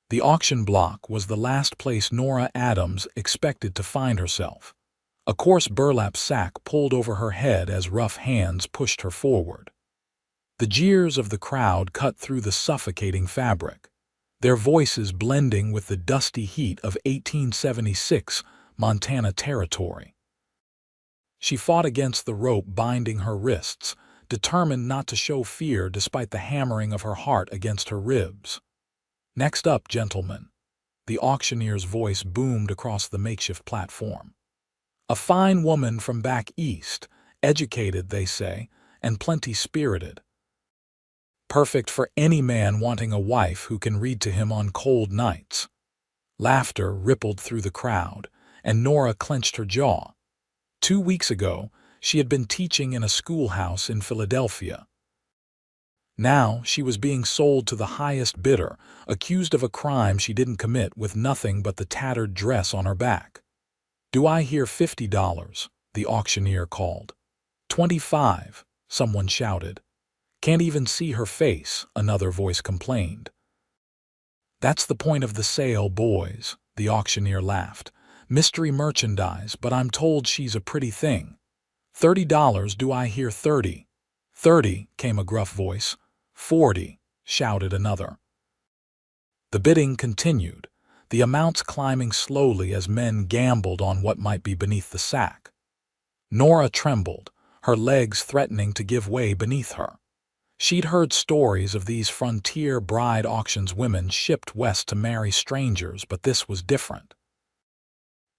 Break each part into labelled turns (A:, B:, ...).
A: The auction block was the last place Nora Adams expected to find herself. A coarse burlap sack pulled over her head as rough hands pushed her forward. The jeers of the crowd cut through the suffocating fabric, their voices blending with the dusty heat of 1876 Montana territory. She fought against the rope binding her wrists, determined not to show fear despite the hammering of her heart against her ribs. "Next up, gentlemen," the auctioneer's voice boomed across the makeshift platform. "A fine woman from back east, educated, they say, and plenty-spirited. Perfect for any man wanting a wife who can read to him on cold nights." Laughter rippled through the crowd, and Nora clenched her jaw. 2 weeks ago, she had been teaching in a schoolhouse in Philadelphia. Now she was being sold to the highest bidder, accused of a crime she didn't commit with nothing but the tattered dress on her back. "Do I hear $50?" the auctioneer called. "$25," someone shouted. "Can't even see her face," another voice complained. "That's the point of the sale, boys," the auctioneer laughed. "Mystery merchandise, but I'm told she's a pretty thing. $30, do I hear 30? 30, came a gruff voice. 40, shouted another. The bidding continued, the amounts climbing slowly as men gambled on what might be beneath the sack. Nora trembled, her legs threatening to give way beneath her. She'd heard stories of these frontier bride auctions women shipped west to marry strangers, but this was different.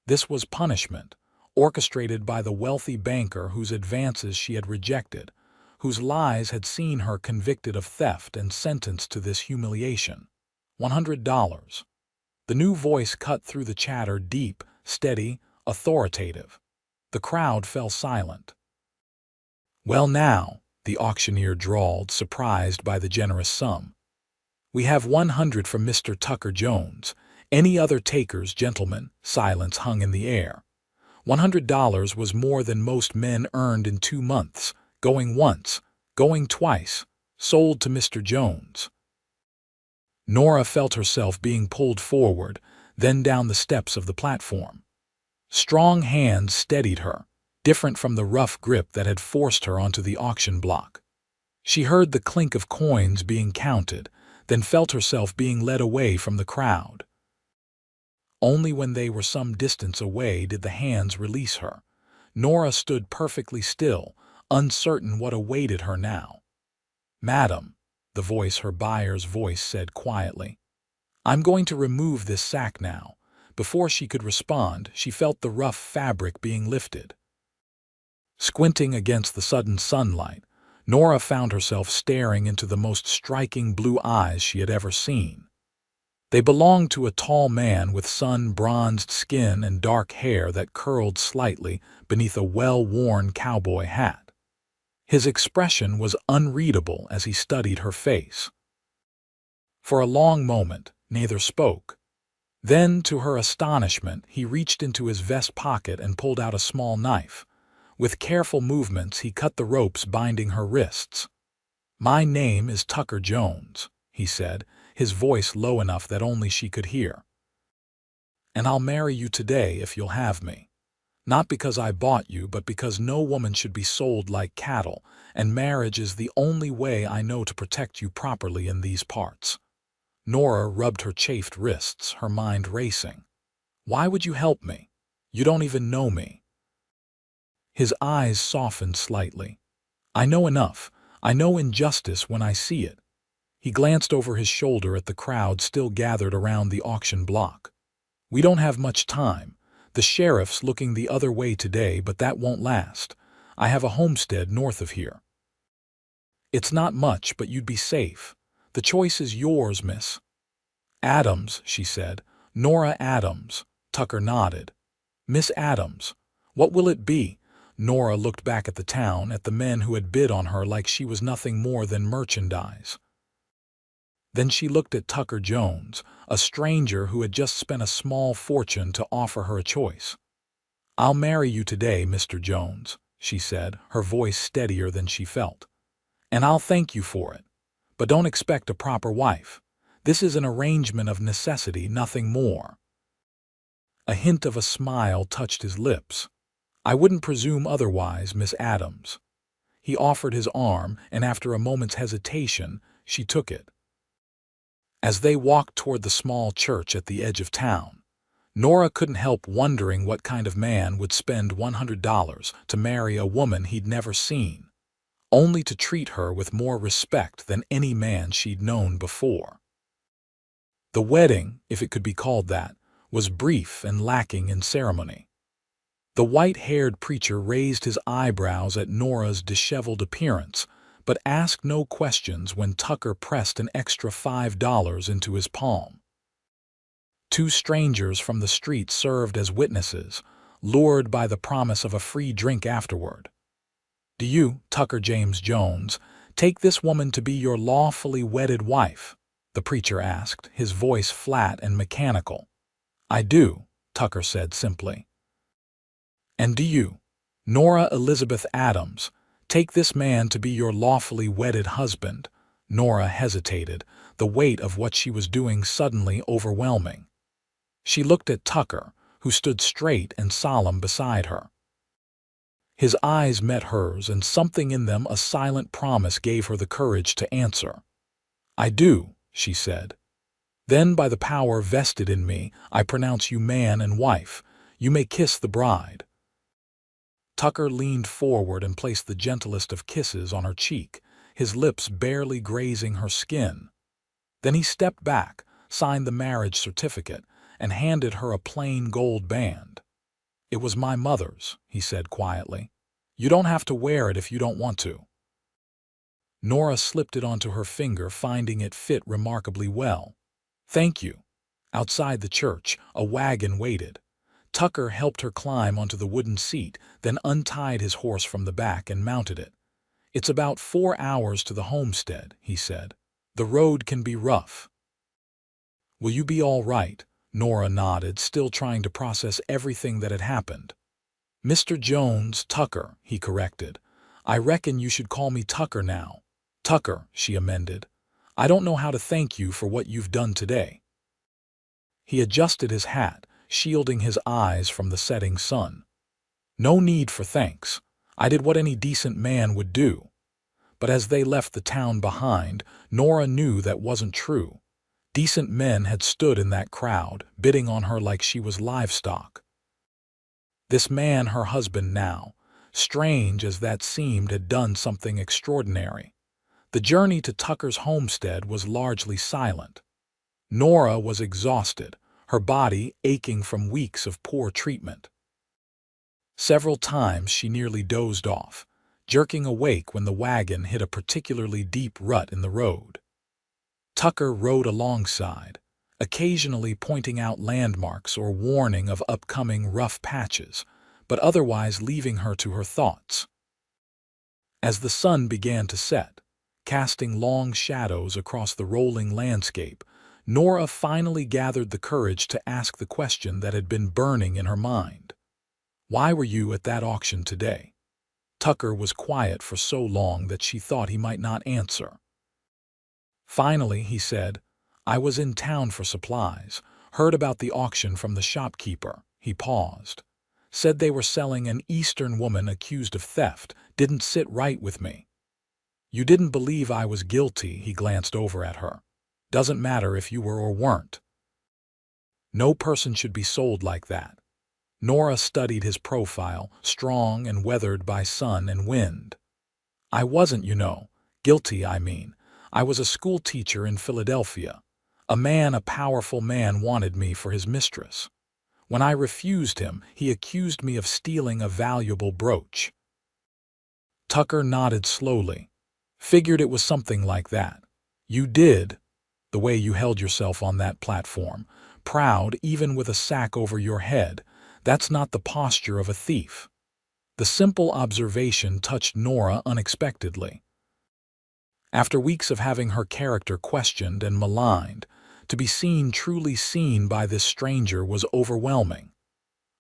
A: This was punishment, orchestrated by the wealthy banker whose advances she had rejected, whose lies had seen her convicted of theft and sentenced to this humiliation. $100. The new voice cut through the chatter, deep, steady, authoritative. The crowd fell silent. "Well now," the auctioneer drawled, surprised by the generous sum. "We have 100 from Mr. Tucker Jones. Any other takers, gentlemen?" Silence hung in the air. $100 was more than most men earned in 2 months, going once, going twice, sold to Mr. Jones. Nora felt herself being pulled forward, then down the steps of the platform. Strong hands steadied her, different from the rough grip that had forced her onto the auction block. She heard the clink of coins being counted, then felt herself being led away from the crowd. Only when they were some distance away did the hands release her. Nora stood perfectly still, uncertain what awaited her now. "Madam," her buyer's voice said quietly, "I'm going to remove this sack now." Before she could respond, she felt the rough fabric being lifted. Squinting against the sudden sunlight, Nora found herself staring into the most striking blue eyes she had ever seen. They belonged to a tall man with sun-bronzed skin and dark hair that curled slightly beneath a well-worn cowboy hat. His expression was unreadable as he studied her face. For a long moment, neither spoke. Then, to her astonishment, he reached into his vest pocket and pulled out a small knife. With careful movements, he cut the ropes binding her wrists. "My name is Tucker Jones," he said, his voice low enough that only she could hear. "And I'll marry you today if you'll have me. Not because I bought you, but because no woman should be sold like cattle, and marriage is the only way I know to protect you properly in these parts." Nora rubbed her chafed wrists, her mind racing. "Why would you help me? You don't even know me." His eyes softened slightly. "I know enough. I know injustice when I see it." He glanced over his shoulder at the crowd still gathered around the auction block. "We don't have much time. The sheriff's looking the other way today, but that won't last. I have a homestead north of here. It's not much, but you'd be safe. The choice is yours, Miss Adams," she said. "Nora Adams." Tucker nodded. "Miss Adams. What will it be?" Nora looked back at the town, at the men who had bid on her like she was nothing more than merchandise. Then she looked at Tucker Jones, a stranger who had just spent a small fortune to offer her a choice. "I'll marry you today, Mr. Jones," she said, her voice steadier than she felt. "And I'll thank you for it. But don't expect a proper wife. This is an arrangement of necessity, nothing more." A hint of a smile touched his lips. "I wouldn't presume otherwise, Miss Adams." He offered his arm, and after a moment's hesitation, she took it. As they walked toward the small church at the edge of town, Nora couldn't help wondering what kind of man would spend $100 to marry a woman he'd never seen, only to treat her with more respect than any man she'd known before. The wedding, if it could be called that, was brief and lacking in ceremony. The white-haired preacher raised his eyebrows at Nora's disheveled appearance, but asked no questions when Tucker pressed an extra $5 into his palm. Two strangers from the street served as witnesses, lured by the promise of a free drink afterward. "Do you, Tucker James Jones, take this woman to be your lawfully wedded wife?" the preacher asked, his voice flat and mechanical. "I do," Tucker said simply. "And do you, Nora Elizabeth Adams, take this man to be your lawfully wedded husband?" Nora hesitated, the weight of what she was doing suddenly overwhelming. She looked at Tucker, who stood straight and solemn beside her. His eyes met hers, and something in them, a silent promise, gave her the courage to answer. "I do," she said. "Then by the power vested in me, I pronounce you man and wife. You may kiss the bride." Tucker leaned forward and placed the gentlest of kisses on her cheek, his lips barely grazing her skin. Then he stepped back, signed the marriage certificate, and handed her a plain gold band. "It was my mother's," he said quietly. "You don't have to wear it if you don't want to." Nora slipped it onto her finger, finding it fit remarkably well. "Thank you." Outside the church, a wagon waited. Tucker helped her climb onto the wooden seat, then untied his horse from the back and mounted it. "It's about 4 hours to the homestead," he said. "The road can be rough." "Will you be all right?" Nora nodded, still trying to process everything that had happened. "Mr. Jones, Tucker," he corrected. "I reckon you should call me Tucker now." "Tucker," she amended. "I don't know how to thank you for what you've done today." He adjusted his hat, shielding his eyes from the setting sun. "No need for thanks. I did what any decent man would do." But as they left the town behind, Nora knew that wasn't true. Decent men had stood in that crowd, bidding on her like she was livestock. This man, her husband now, strange as that seemed, had done something extraordinary. The journey to Tucker's homestead was largely silent. Nora was exhausted, her body aching from weeks of poor treatment. Several times she nearly dozed off, jerking awake when the wagon hit a particularly deep rut in the road. Tucker rode alongside, occasionally pointing out landmarks or warning of upcoming rough patches, but otherwise leaving her to her thoughts. As the sun began to set, casting long shadows across the rolling landscape, Nora finally gathered the courage to ask the question that had been burning in her mind. "Why were you at that auction today?" Tucker was quiet for so long that she thought he might not answer. Finally, he said, "I was in town for supplies, heard about the auction from the shopkeeper." He paused. "Said they were selling an Eastern woman accused of theft. Didn't sit right with me." "You didn't believe I was guilty," he glanced over at her. "Doesn't matter if you were or weren't. No person should be sold like that." Nora studied his profile, strong and weathered by sun and wind. "I wasn't, you know. Guilty, I mean. I was a school teacher in Philadelphia. A powerful man wanted me for his mistress. When I refused him, he accused me of stealing a valuable brooch." Tucker nodded slowly. "Figured it was something like that. You did. The way you held yourself on that platform, proud even with a sack over your head, that's not the posture of a thief." The simple observation touched Nora unexpectedly. After weeks of having her character questioned and maligned, to be seen, truly seen by this stranger was overwhelming.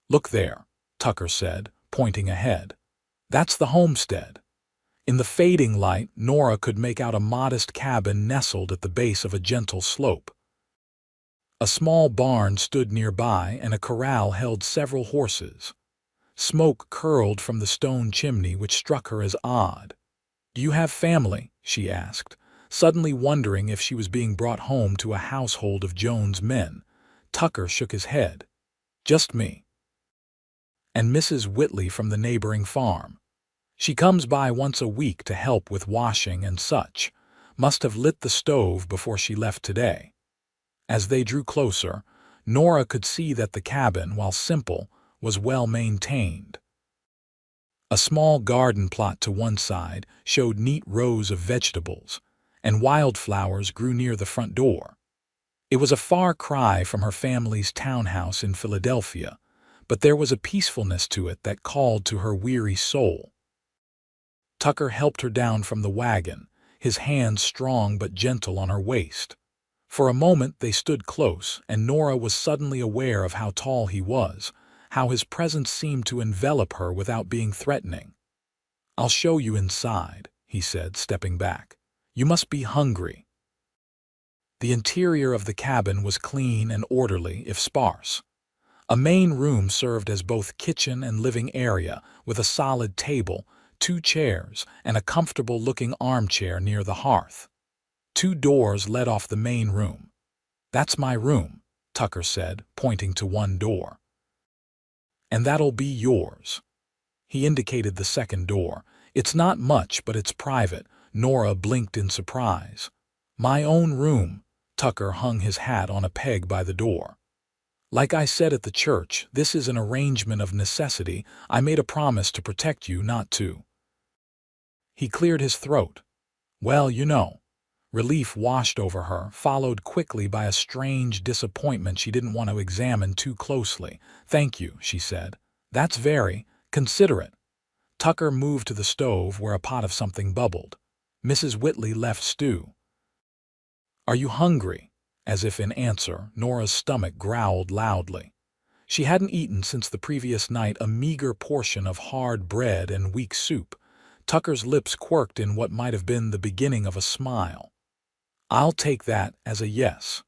A: "Look there," Tucker said, pointing ahead. "That's the homestead." In the fading light, Nora could make out a modest cabin nestled at the base of a gentle slope. A small barn stood nearby and a corral held several horses. Smoke curled from the stone chimney, which struck her as odd. "Do you have family?" she asked, suddenly wondering if she was being brought home to a household of Joan's men. Tucker shook his head. "Just me. And Mrs. Whitley from the neighboring farm. She comes by once a week to help with washing and such. Must have lit the stove before she left today." As they drew closer, Nora could see that the cabin, while simple, was well maintained. A small garden plot to one side showed neat rows of vegetables, and wildflowers grew near the front door. It was a far cry from her family's townhouse in Philadelphia, but there was a peacefulness to it that called to her weary soul. Tucker helped her down from the wagon, his hands strong but gentle on her waist. For a moment they stood close, and Nora was suddenly aware of how tall he was, how his presence seemed to envelop her without being threatening. "I'll show you inside," he said, stepping back. "You must be hungry." The interior of the cabin was clean and orderly, if sparse. A main room served as both kitchen and living area, with a solid table, 2 chairs, and a comfortable-looking armchair near the hearth. 2 doors led off the main room. "That's my room," Tucker said, pointing to one door. "And that'll be yours." He indicated the second door. "It's not much, but it's private." Nora blinked in surprise. "My own room." Tucker hung his hat on a peg by the door. "Like I said at the church, this is an arrangement of necessity. I made a promise to protect you, not to." He cleared his throat. "Well, you know." Relief washed over her, followed quickly by a strange disappointment she didn't want to examine too closely. "Thank you," she said. "That's very considerate." Tucker moved to the stove where a pot of something bubbled. Mrs. Whitley left stew. "Are you hungry?" As if in answer, Nora's stomach growled loudly. She hadn't eaten since the previous night, a meager portion of hard bread and weak soup. Tucker's lips quirked in what might have been the beginning of a smile. "I'll take that as a yes."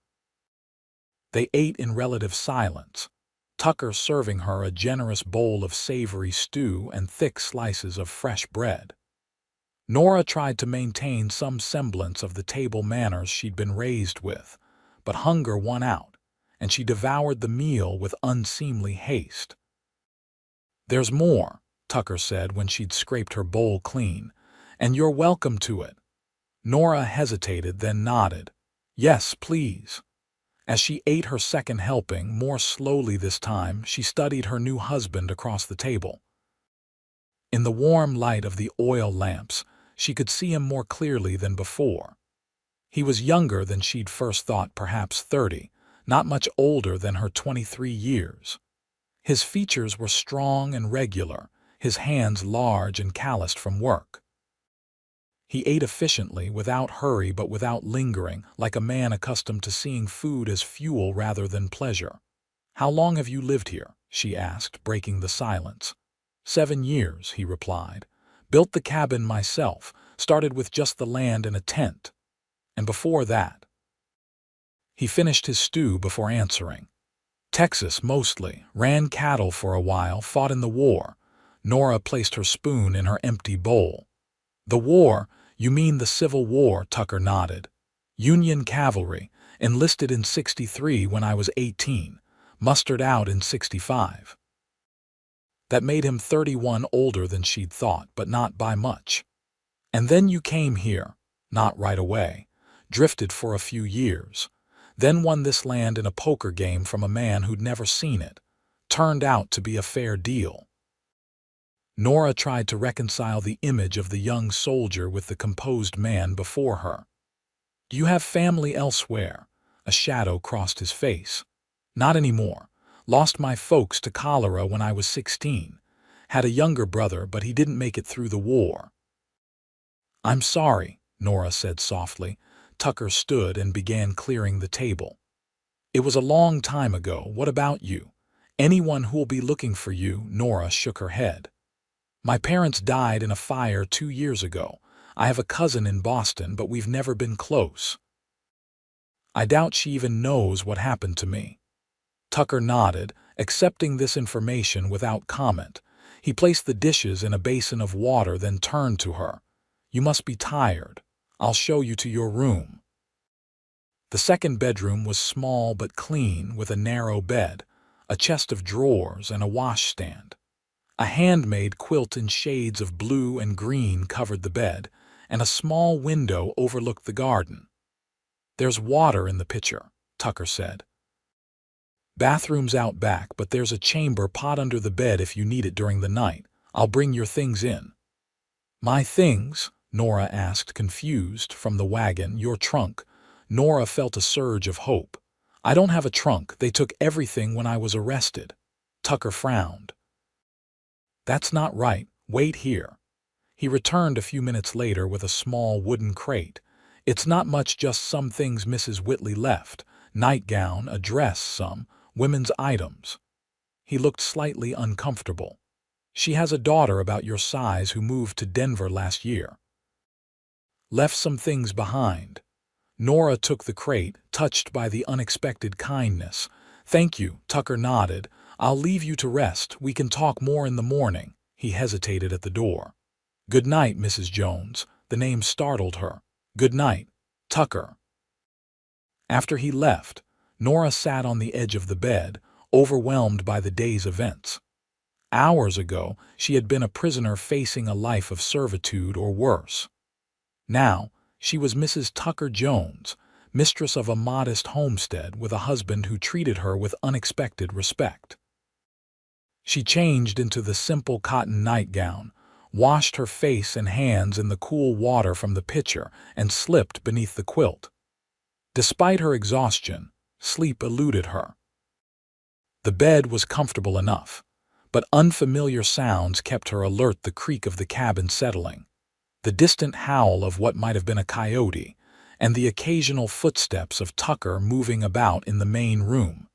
A: They ate in relative silence, Tucker serving her a generous bowl of savory stew and thick slices of fresh bread. Nora tried to maintain some semblance of the table manners she'd been raised with, but hunger won out, and she devoured the meal with unseemly haste. "There's more," Tucker said when she'd scraped her bowl clean, "and you're welcome to it." Nora hesitated, then nodded. "Yes, please." As she ate her second helping, more slowly this time, she studied her new husband across the table. In the warm light of the oil lamps, she could see him more clearly than before. He was younger than she'd first thought, perhaps 30, not much older than her 23 years. His features were strong and regular, his hands large and calloused from work. He ate efficiently, without hurry but without lingering, like a man accustomed to seeing food as fuel rather than pleasure. "How long have you lived here?" she asked, breaking the silence. 7 years, he replied. "Built the cabin myself, started with just the land and a tent. And before that..." He finished his stew before answering. "Texas, mostly. Ran cattle for a while, fought in the war." Nora placed her spoon in her empty bowl. "The war? You mean the Civil War?" Tucker nodded. "Union cavalry. Enlisted in '63 when I was 18. Mustered out in '65. That made him 31, older than she'd thought, but not by much. "And then you came here." "Not right away. Drifted for a few years. Then won this land in a poker game from a man who'd never seen it. Turned out to be a fair deal." Nora tried to reconcile the image of the young soldier with the composed man before her. "Do you have family elsewhere?" A shadow crossed his face. "Not anymore. Lost my folks to cholera when I was 16. Had a younger brother, but he didn't make it through the war." "I'm sorry," Nora said softly. Tucker stood and began clearing the table. "It was a long time ago. What about you? Anyone who'll be looking for you?" Nora shook her head. "My parents died in a fire 2 years ago. I have a cousin in Boston, but we've never been close." I doubt she even knows what happened to me." Tucker nodded, accepting this information without comment. He placed the dishes in a basin of water, then turned to her. "You must be tired. I'll show you to your room." The second bedroom was small but clean, with a narrow bed, a chest of drawers, and a washstand. A handmade quilt in shades of blue and green covered the bed, and a small window overlooked the garden. "There's water in the pitcher," Tucker said. "Bathroom's out back, but there's a chamber pot under the bed if you need it during the night. I'll bring your things in." "My things?" Nora asked, confused. "From the wagon, your trunk." Nora felt a surge of hope. "I don't have a trunk. They took everything when I was arrested." Tucker frowned. "That's not right. Wait here." He returned a few minutes later with a small wooden crate. "It's not much, just some things Mrs. Whitley left. Nightgown, a dress, some women's items." He looked slightly uncomfortable. "She has a daughter about your size who moved to Denver last year. Left some things behind." Nora took the crate, touched by the unexpected kindness. "Thank you," Tucker nodded. "I'll leave you to rest. We can talk more in the morning." He hesitated at the door. "Good night, Mrs. Jones." The name startled her. "Good night, Tucker." After he left, Nora sat on the edge of the bed, overwhelmed by the day's events. Hours ago, she had been a prisoner facing a life of servitude or worse. Now, she was Mrs. Tucker Jones, mistress of a modest homestead with a husband who treated her with unexpected respect. She changed into the simple cotton nightgown, washed her face and hands in the cool water from the pitcher, and slipped beneath the quilt. Despite her exhaustion, sleep eluded her. The bed was comfortable enough, but unfamiliar sounds kept her alert. The creak of the cabin settling, the distant howl of what might have been a coyote, and the occasional footsteps of Tucker moving about in the main room.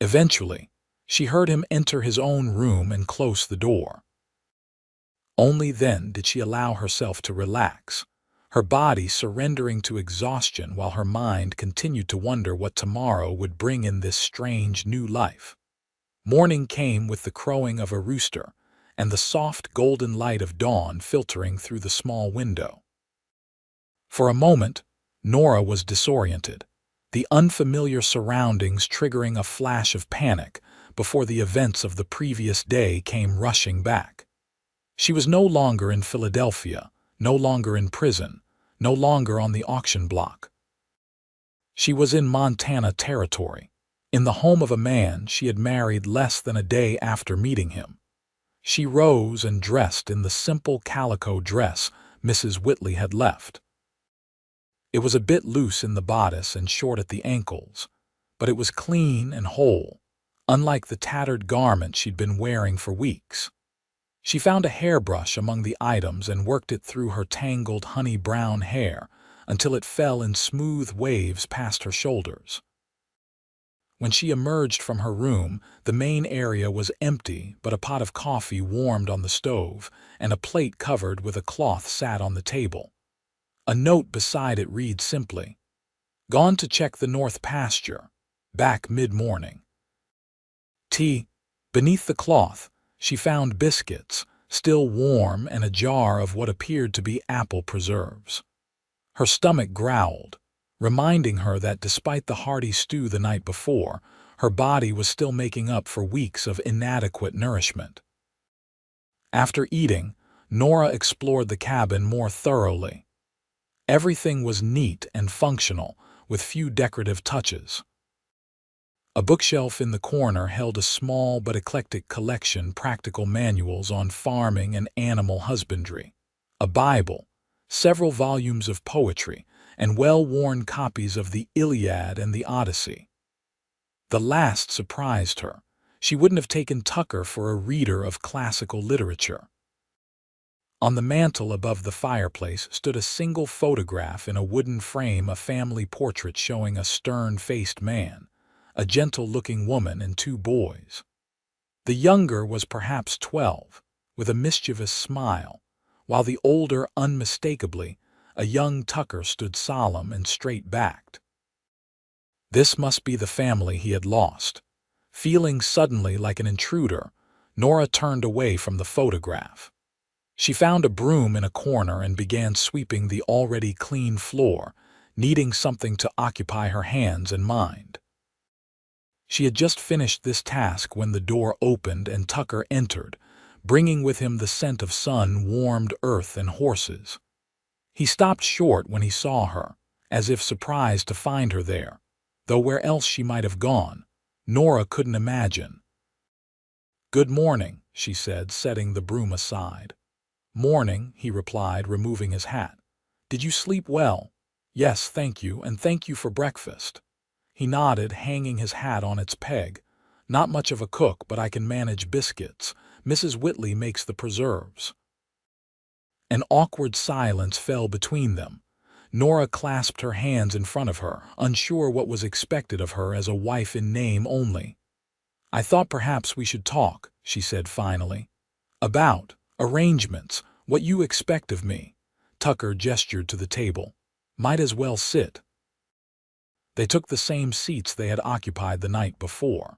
A: Eventually, she heard him enter his own room and close the door. Only then did she allow herself to relax, her body surrendering to exhaustion while her mind continued to wonder what tomorrow would bring in this strange new life. Morning came with the crowing of a rooster and the soft golden light of dawn filtering through the small window. For a moment, Nora was disoriented, the unfamiliar surroundings triggering a flash of panic before the events of the previous day came rushing back. She was no longer in Philadelphia, no longer in prison, no longer on the auction block. She was in Montana territory, in the home of a man she had married less than a day after meeting him. She rose and dressed in the simple calico dress Mrs. Whitley had left. It was a bit loose in the bodice and short at the ankles, but it was clean and whole, unlike the tattered garment she'd been wearing for weeks. She found a hairbrush among the items and worked it through her tangled honey-brown hair until it fell in smooth waves past her shoulders. When she emerged from her room, the main area was empty, but a pot of coffee warmed on the stove, and a plate covered with a cloth sat on the table. A note beside it read simply, "Gone to check the north pasture. Back mid-morning." Beneath the cloth, she found biscuits, still warm, and a jar of what appeared to be apple preserves. Her stomach growled, reminding her that despite the hearty stew the night before, her body was still making up for weeks of inadequate nourishment. After eating, Nora explored the cabin more thoroughly. Everything was neat and functional, with few decorative touches. A bookshelf in the corner held a small but eclectic collection practical manuals on farming and animal husbandry, a Bible, several volumes of poetry, and well-worn copies of the Iliad and the Odyssey. The last surprised her. She wouldn't have taken Tucker for a reader of classical literature. On the mantel above the fireplace stood a single photograph in a wooden frame, a family portrait showing a stern-faced man, a gentle-looking woman, and two boys. The younger was perhaps 12, with a mischievous smile, while the older, unmistakably, a young Tucker, stood solemn and straight-backed. This must be the family he had lost. Feeling suddenly like an intruder, Nora turned away from the photograph. She found a broom in a corner and began sweeping the already clean floor, needing something to occupy her hands and mind. She had just finished this task when the door opened and Tucker entered, bringing with him the scent of sun-warmed earth and horses. He stopped short when he saw her, as if surprised to find her there, though where else she might have gone, Nora couldn't imagine. "Good morning," she said, setting the broom aside. "Morning," he replied, removing his hat. "Did you sleep well?" "Yes, thank you, and thank you for breakfast." He nodded, hanging his hat on its peg. "Not much of a cook, but I can manage biscuits. Mrs. Whitley makes the preserves." An awkward silence fell between them. Nora clasped her hands in front of her, unsure what was expected of her as a wife in name only. "I thought perhaps we should talk," she said finally. "About arrangements, what you expect of me." Tucker gestured to the table. "Might as well sit." They took the same seats they had occupied the night before.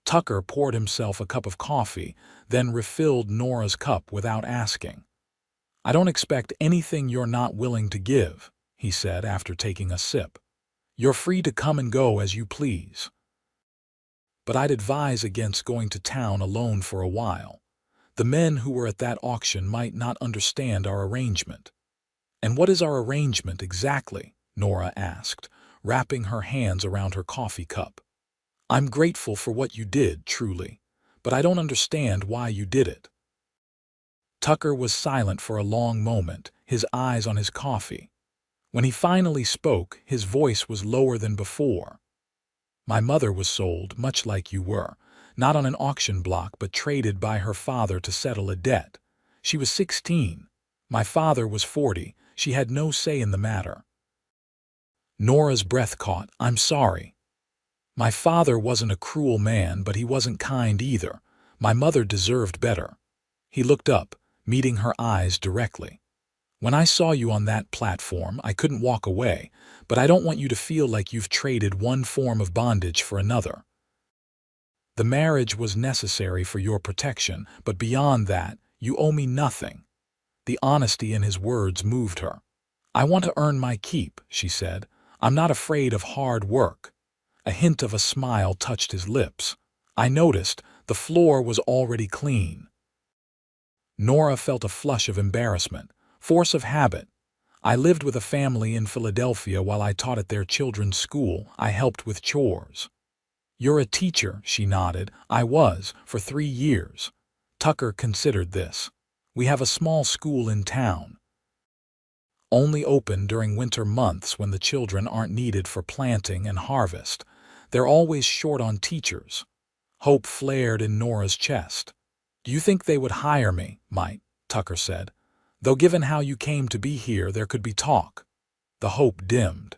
A: Tucker poured himself a cup of coffee, then refilled Nora's cup without asking. "I don't expect anything you're not willing to give," he said after taking a sip. "You're free to come and go as you please. But I'd advise against going to town alone for a while. The men who were at that auction might not understand our arrangement." "And what is our arrangement exactly?" Nora asked, wrapping her hands around her coffee cup. "I'm grateful for what you did, truly, but I don't understand why you did it." Tucker was silent for a long moment, his eyes on his coffee. When he finally spoke, his voice was lower than before. "My mother was sold, much like you were, not on an auction block but traded by her father to settle a debt. She was 16. My father was 40. She had no say in the matter." Nora's breath caught. "I'm sorry." "My father wasn't a cruel man, but he wasn't kind either. My mother deserved better." He looked up, meeting her eyes directly. "When I saw you on that platform, I couldn't walk away, but I don't want you to feel like you've traded one form of bondage for another. The marriage was necessary for your protection, but beyond that, you owe me nothing." The honesty in his words moved her. "I want to earn my keep," she said. "I'm not afraid of hard work." A hint of a smile touched his lips. "I noticed the floor was already clean." Nora felt a flush of embarrassment. "Force of habit. I lived with a family in Philadelphia while I taught at their children's school. I helped with chores." "You're a teacher," she nodded. "I was, for 3 years. Tucker considered this. "We have a small school in town. Only open during winter months when the children aren't needed for planting and harvest. They're always short on teachers." Hope flared in Nora's chest. "Do you think they would hire me?" "Might," Tucker said. "Though given how you came to be here, there could be talk." The hope dimmed.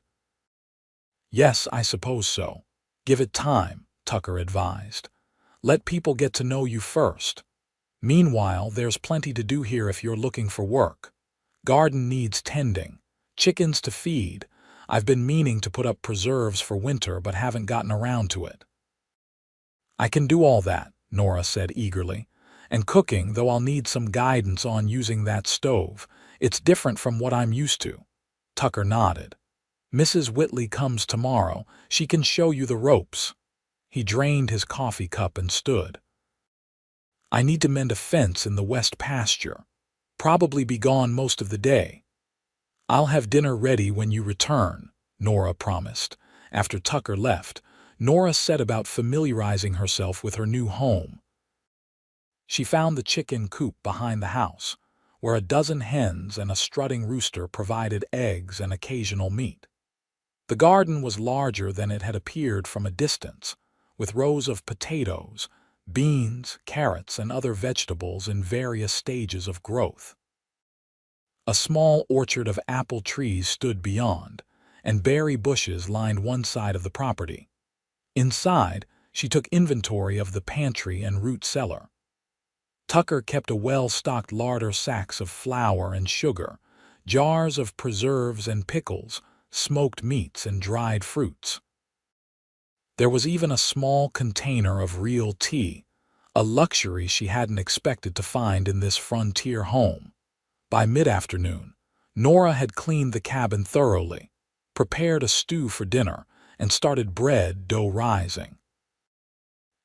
A: "Yes, I suppose so. Give it time," Tucker advised. "Let people get to know you first. Meanwhile, there's plenty to do here if you're looking for work. Garden needs tending. Chickens to feed. I've been meaning to put up preserves for winter but haven't gotten around to it." "I can do all that," Nora said eagerly. "And cooking, though I'll need some guidance on using that stove. It's different from what I'm used to." Tucker nodded. "Mrs. Whitley comes tomorrow. She can show you the ropes." He drained his coffee cup and stood. "I need to mend a fence in the west pasture. Probably be gone most of the day." "I'll have dinner ready when you return," Nora promised. After Tucker left, Nora set about familiarizing herself with her new home. She found the chicken coop behind the house, where a dozen hens and a strutting rooster provided eggs and occasional meat. The garden was larger than it had appeared from a distance, with rows of potatoes, beans, carrots, and other vegetables in various stages of growth. A small orchard of apple trees stood beyond, and berry bushes lined one side of the property. Inside, she took inventory of the pantry and root cellar. Tucker kept a well-stocked larder, sacks of flour and sugar, jars of preserves and pickles, smoked meats and dried fruits. There was even a small container of real tea, a luxury she hadn't expected to find in this frontier home. By mid-afternoon, Nora had cleaned the cabin thoroughly, prepared a stew for dinner, and started bread dough rising.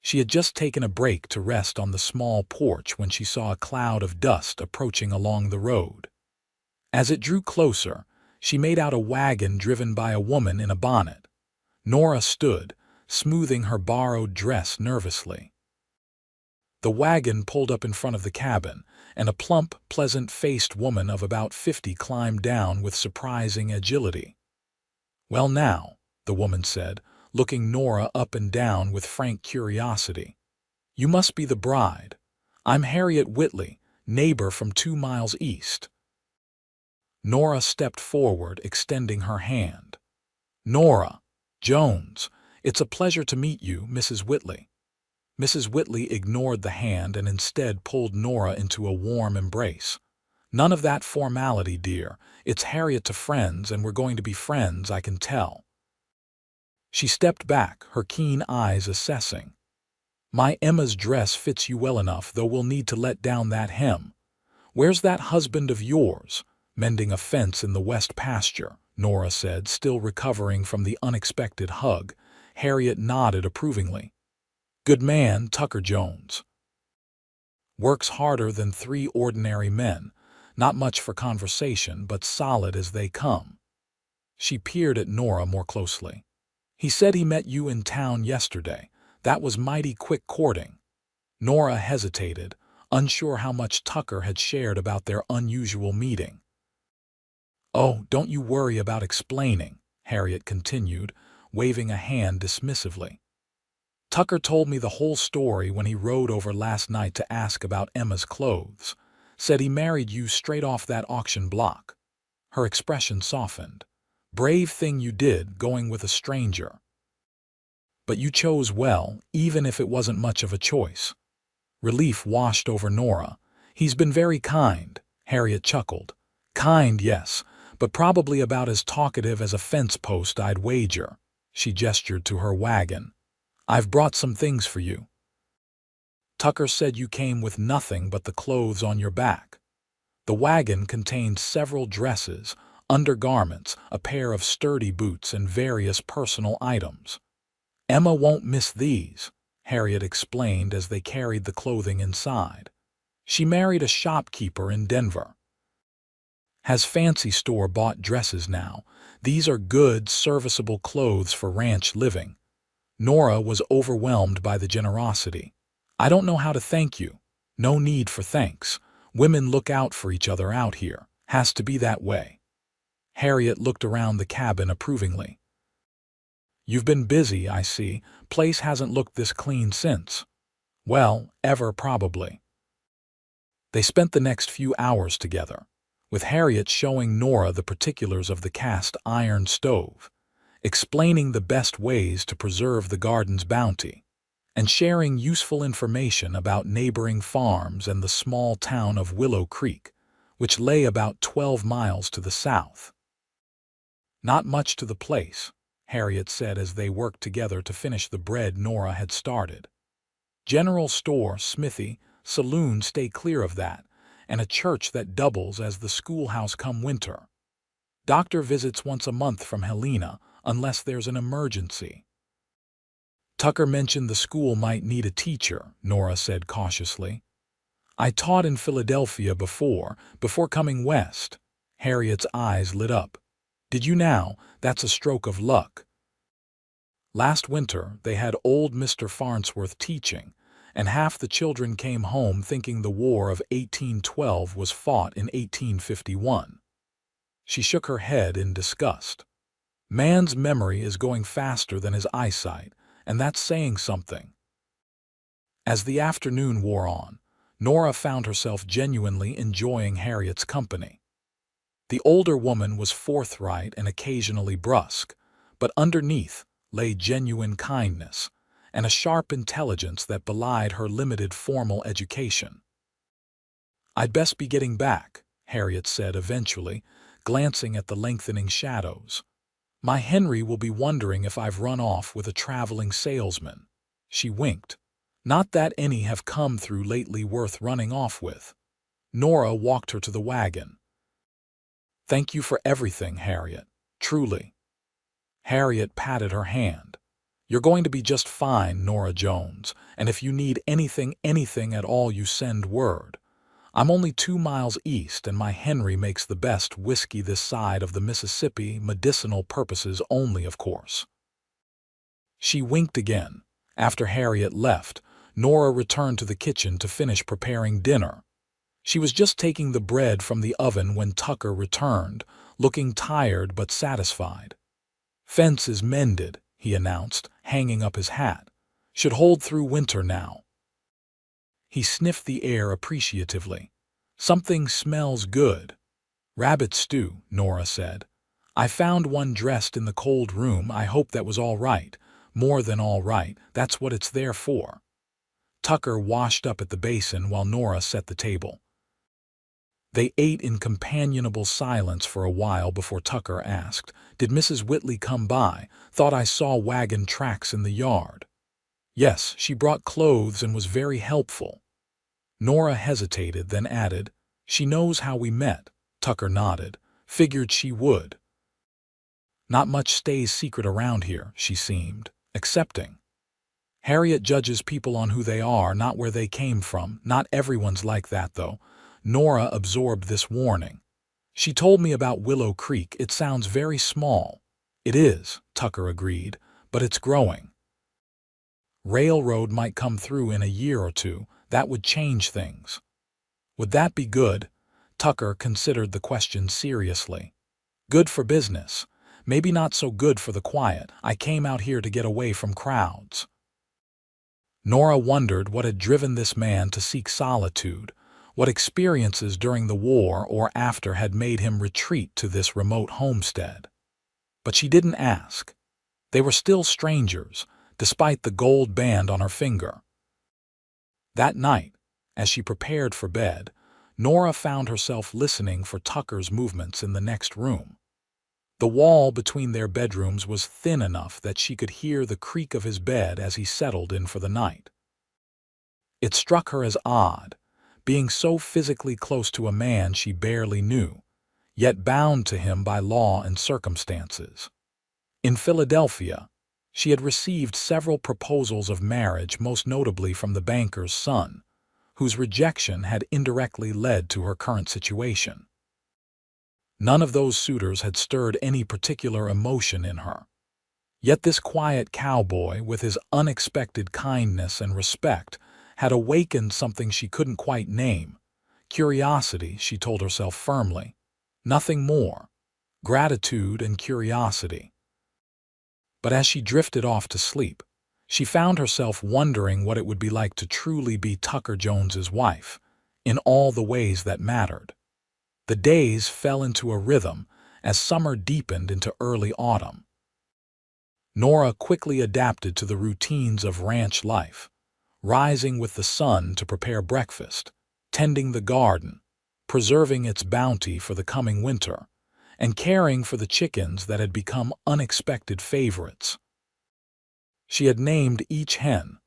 A: She had just taken a break to rest on the small porch when she saw a cloud of dust approaching along the road. As it drew closer, she made out a wagon driven by a woman in a bonnet. Nora stood, smoothing her borrowed dress nervously. The wagon pulled up in front of the cabin, and a plump, pleasant-faced woman of about 50 climbed down with surprising agility. "Well now," the woman said, looking Nora up and down with frank curiosity. "You must be the bride. I'm Harriet Whitley, neighbor from 2 miles east." Nora stepped forward, extending her hand. "Nora Jones, it's a pleasure to meet you, Mrs. Whitley." Mrs. Whitley ignored the hand and instead pulled Nora into a warm embrace. "None of that formality, dear. It's Harriet to friends, and we're going to be friends, I can tell." She stepped back, her keen eyes assessing. "My Emma's dress fits you well enough, though we'll need to let down that hem. Where's that husband of yours?" "Mending a fence in the west pasture," Nora said, still recovering from the unexpected hug. Harriet nodded approvingly. "Good man, Tucker Jones. Works harder than 3 ordinary men. Not much for conversation, but solid as they come." She peered at Nora more closely. "He said he met you in town yesterday. That was mighty quick courting." Nora hesitated, unsure how much Tucker had shared about their unusual meeting. "Oh, don't you worry about explaining," Harriet continued, waving a hand dismissively. "Tucker told me the whole story when he rode over last night to ask about Emma's clothes. Said he married you straight off that auction block." Her expression softened. "Brave thing you did, going with a stranger. But you chose well, even if it wasn't much of a choice." Relief washed over Nora. "He's been very kind," Harriet chuckled. "Kind, yes, but probably about as talkative as a fence post, I'd wager." She gestured to her wagon. "I've brought some things for you." "Tucker said you came with nothing but the clothes on your back." The wagon contained several dresses, undergarments, a pair of sturdy boots, and various personal items. "Emma won't miss these," Harriet explained as they carried the clothing inside. "She married a shopkeeper in Denver. Has fancy store-bought dresses now. These are good, serviceable clothes for ranch living." Nora was overwhelmed by the generosity. "I don't know how to thank you." "No need for thanks. Women look out for each other out here. Has to be that way." Harriet looked around the cabin approvingly. "You've been busy, I see. Place hasn't looked this clean since." "Well, ever probably." They spent the next few hours together, with Harriet showing Nora the particulars of the cast iron stove, explaining the best ways to preserve the garden's bounty, and sharing useful information about neighboring farms and the small town of Willow Creek, which lay about 12 miles to the south. "Not much to the place," Harriet said as they worked together to finish the bread Nora had started. "General store, smithy, saloon, stay clear of that, and a church that doubles as the schoolhouse come winter. Doctor visits once a month from Helena, unless there's an emergency." "Tucker mentioned the school might need a teacher," Nora said cautiously. "I taught in Philadelphia before coming west." Harriet's eyes lit up. "Did you now? That's a stroke of luck." Last winter they had old Mr. Farnsworth teaching, and half the children came home thinking the War of 1812 was fought in 1851. She shook her head in disgust. "Man's memory is going faster than his eyesight, and that's saying something." As the afternoon wore on, Nora found herself genuinely enjoying Harriet's company. The older woman was forthright and occasionally brusque, but underneath lay genuine kindness and a sharp intelligence that belied her limited formal education. "I'd best be getting back," Harriet said eventually, glancing at the lengthening shadows. My Henry will be wondering if I've run off with a traveling salesman. She winked. Not that any have come through lately worth running off with. Nora walked her to the wagon. Thank you for everything, Harriet. Truly. Harriet patted her hand. You're going to be just fine, Nora Jones, and if you need anything at all, you send word. I'm only 2 miles east, and my Henry makes the best whiskey this side of the Mississippi, medicinal purposes only, of course. She winked again. After Harriet left, Nora returned to the kitchen to finish preparing dinner. She was just taking the bread from the oven when Tucker returned, looking tired but satisfied. Fence is mended, he announced, hanging up his hat. Should hold through winter now. He sniffed the air appreciatively. Something smells good. Rabbit stew, Nora said. I found one dressed in the cold room. I hope that was all right. More than all right, that's what it's there for. Tucker washed up at the basin while Nora set the table. They ate in companionable silence for a while before Tucker asked, Did Mrs. Whitley come by? Thought I saw wagon tracks in the yard. Yes, she brought clothes and was very helpful. Nora hesitated, then added, She knows how we met. Tucker nodded. Figured she would. Not much stays secret around here, she seemed. Accepting. Harriet judges people on who they are, not where they came from. Not everyone's like that, though. Nora absorbed this warning. She told me about Willow Creek. It sounds very small. It is, Tucker agreed, but it's growing. Railroad might come through in a year or two. That would change things. Would that be good? Tucker considered the question seriously. Good for business. Maybe not so good for the quiet. I came out here to get away from crowds. Nora wondered what had driven this man to seek solitude, what experiences during the war or after had made him retreat to this remote homestead. But she didn't ask. They were still strangers, despite the gold band on her finger. That night, as she prepared for bed, Nora found herself listening for Tucker's movements in the next room. The wall between their bedrooms was thin enough that she could hear the creak of his bed as he settled in for the night. It struck her as odd, being so physically close to a man she barely knew, yet bound to him by law and circumstances. In Philadelphia, she had received several proposals of marriage, most notably from the banker's son, whose rejection had indirectly led to her current situation. None of those suitors had stirred any particular emotion in her. Yet this quiet cowboy, with his unexpected kindness and respect, had awakened something she couldn't quite name. Curiosity, she told herself firmly. Nothing more. Gratitude and curiosity. But as she drifted off to sleep, she found herself wondering what it would be like to truly be Tucker Jones's wife, in all the ways that mattered. The days fell into a rhythm as summer deepened into early autumn. Nora quickly adapted to the routines of ranch life, rising with the sun to prepare breakfast, tending the garden, preserving its bounty for the coming winter, and caring for the chickens that had become unexpected favorites. She had named each hen,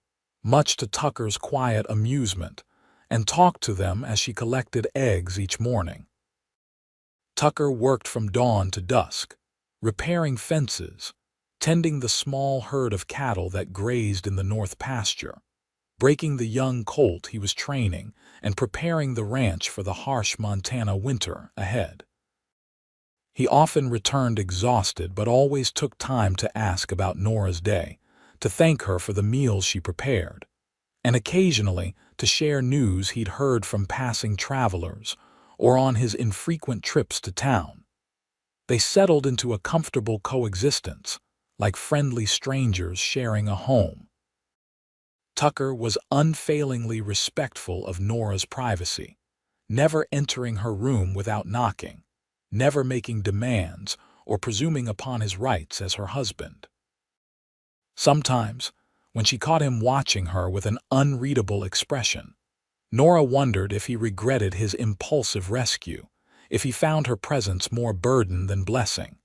A: much to Tucker's quiet amusement, and talked to them as she collected eggs each morning. Tucker worked from dawn to dusk, repairing fences, tending the small herd of cattle that grazed in the north pasture, breaking the young colt he was training, and preparing the ranch for the harsh Montana winter ahead. He often returned exhausted, but always took time to ask about Nora's day, to thank her for the meals she prepared, and occasionally to share news he'd heard from passing travelers or on his infrequent trips to town. They settled into a comfortable coexistence, like friendly strangers sharing a home. Tucker was unfailingly respectful of Nora's privacy, never entering her room without knocking, never making demands or presuming upon his rights as her husband. Sometimes, when she caught him watching her with an unreadable expression, Nora wondered if he regretted his impulsive rescue, if he found her presence more burden than blessing.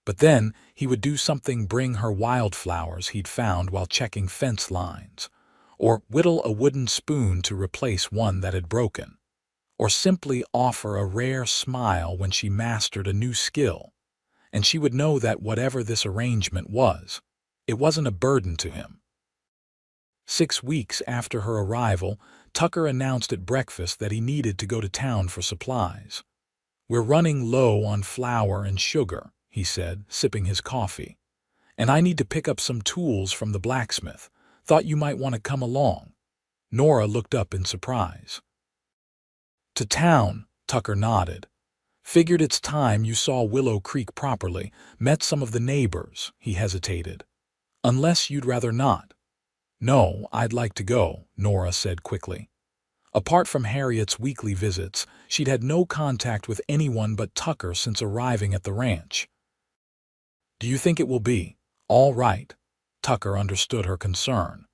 A: But then he would do something: bring her wildflowers he'd found while checking fence lines, or whittle a wooden spoon to replace one that had broken, or simply offer a rare smile when she mastered a new skill, and she would know that whatever this arrangement was, it wasn't a burden to him. 6 weeks after her arrival, Tucker announced at breakfast that he needed to go to town for supplies. "We're running low on flour and sugar," he said, sipping his coffee, "and I need to pick up some tools from the blacksmith. Thought you might want to come along." Nora looked up in surprise. "To town," Tucker nodded. "Figured it's time you saw Willow Creek properly, met some of the neighbors." He hesitated. "Unless you'd rather not." "No, I'd like to go," Nora said quickly. Apart from Harriet's weekly visits, she'd had no contact with anyone but Tucker since arriving at the ranch. "Do you think it will be all right?" Tucker understood her concern.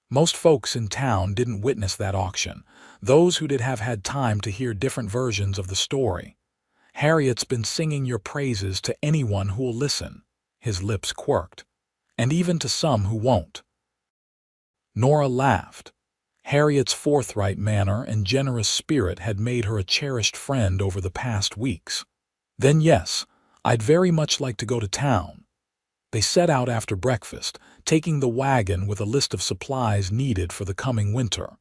A: Most folks in town didn't witness that auction, those who did have had time to hear different versions of the story. "Harriet's been singing your praises to anyone who'll listen." His lips quirked. "And even to some who won't." Nora laughed. Harriet's forthright manner and generous spirit had made her a cherished friend over the past weeks. "Then yes, I'd very much like to go to town." They set out after breakfast, taking the wagon with a list of supplies needed for the coming winter.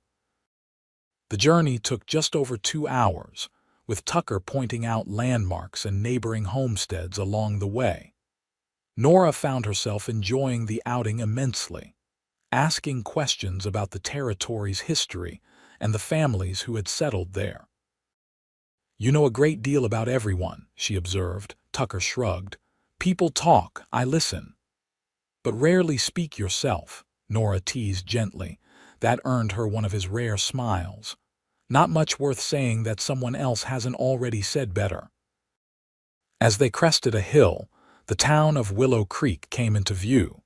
A: The journey took just over 2 hours, with Tucker pointing out landmarks and neighboring homesteads along the way. Nora found herself enjoying the outing immensely, asking questions about the territory's history and the families who had settled there. "You know a great deal about everyone," she observed. Tucker shrugged. "People talk, I listen." "But rarely speak yourself," Nora teased gently. That earned her one of his rare smiles. "Not much worth saying that someone else hasn't already said better." As they crested a hill, the town of Willow Creek came into view.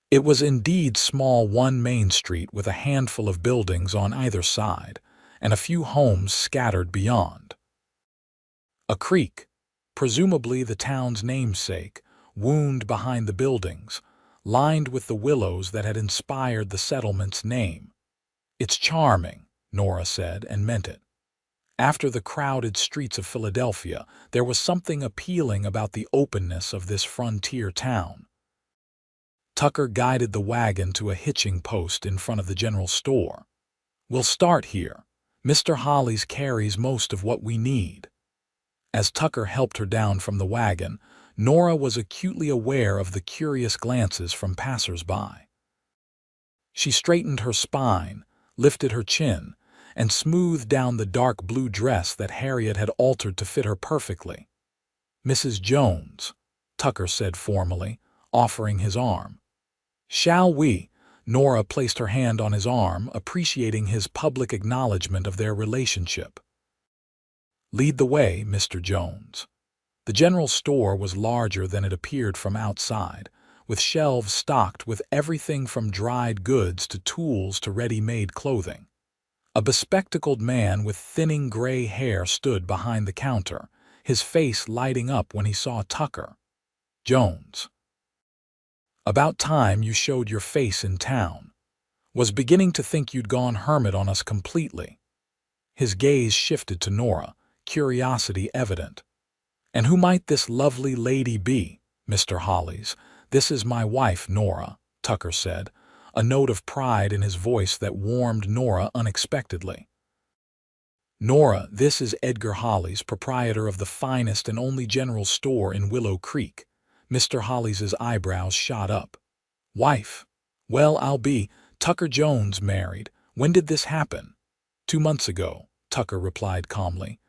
A: It was indeed small, one main street with a handful of buildings on either side, and a few homes scattered beyond. A creek, presumably the town's namesake, wound behind the buildings, lined with the willows that had inspired the settlement's name. "It's charming," Nora said, and meant it. After the crowded streets of Philadelphia, there was something appealing about the openness of this frontier town. Tucker guided the wagon to a hitching post in front of the general store. "We'll start here. Mr. Hollies carries most of what we need." As Tucker helped her down from the wagon, Nora was acutely aware of the curious glances from passers-by. She straightened her spine, lifted her chin, and smoothed down the dark blue dress that Harriet had altered to fit her perfectly. "Mrs. Jones," Tucker said formally, offering his arm. "Shall we?" Nora placed her hand on his arm, appreciating his public acknowledgement of their relationship. "Lead the way, Mr. Jones." The general store was larger than it appeared from outside, with shelves stocked with everything from dried goods to tools to ready-made clothing. A bespectacled man with thinning gray hair stood behind the counter, his face lighting up when he saw Tucker. "Jones. About time you showed your face in town. Was beginning to think you'd gone hermit on us completely." His gaze shifted to Nora, curiosity evident. "And who might this lovely lady be, Mr. Hollies?" "This is my wife, Nora," Tucker said, a note of pride in his voice that warmed Nora unexpectedly. "Nora, this is Edgar Hollies, proprietor of the finest and only general store in Willow Creek." Mr. Hollies' eyebrows shot up. "Wife? Well, I'll be." "Tucker Jones married. When did this happen?" 2 months ago, Tucker replied calmly.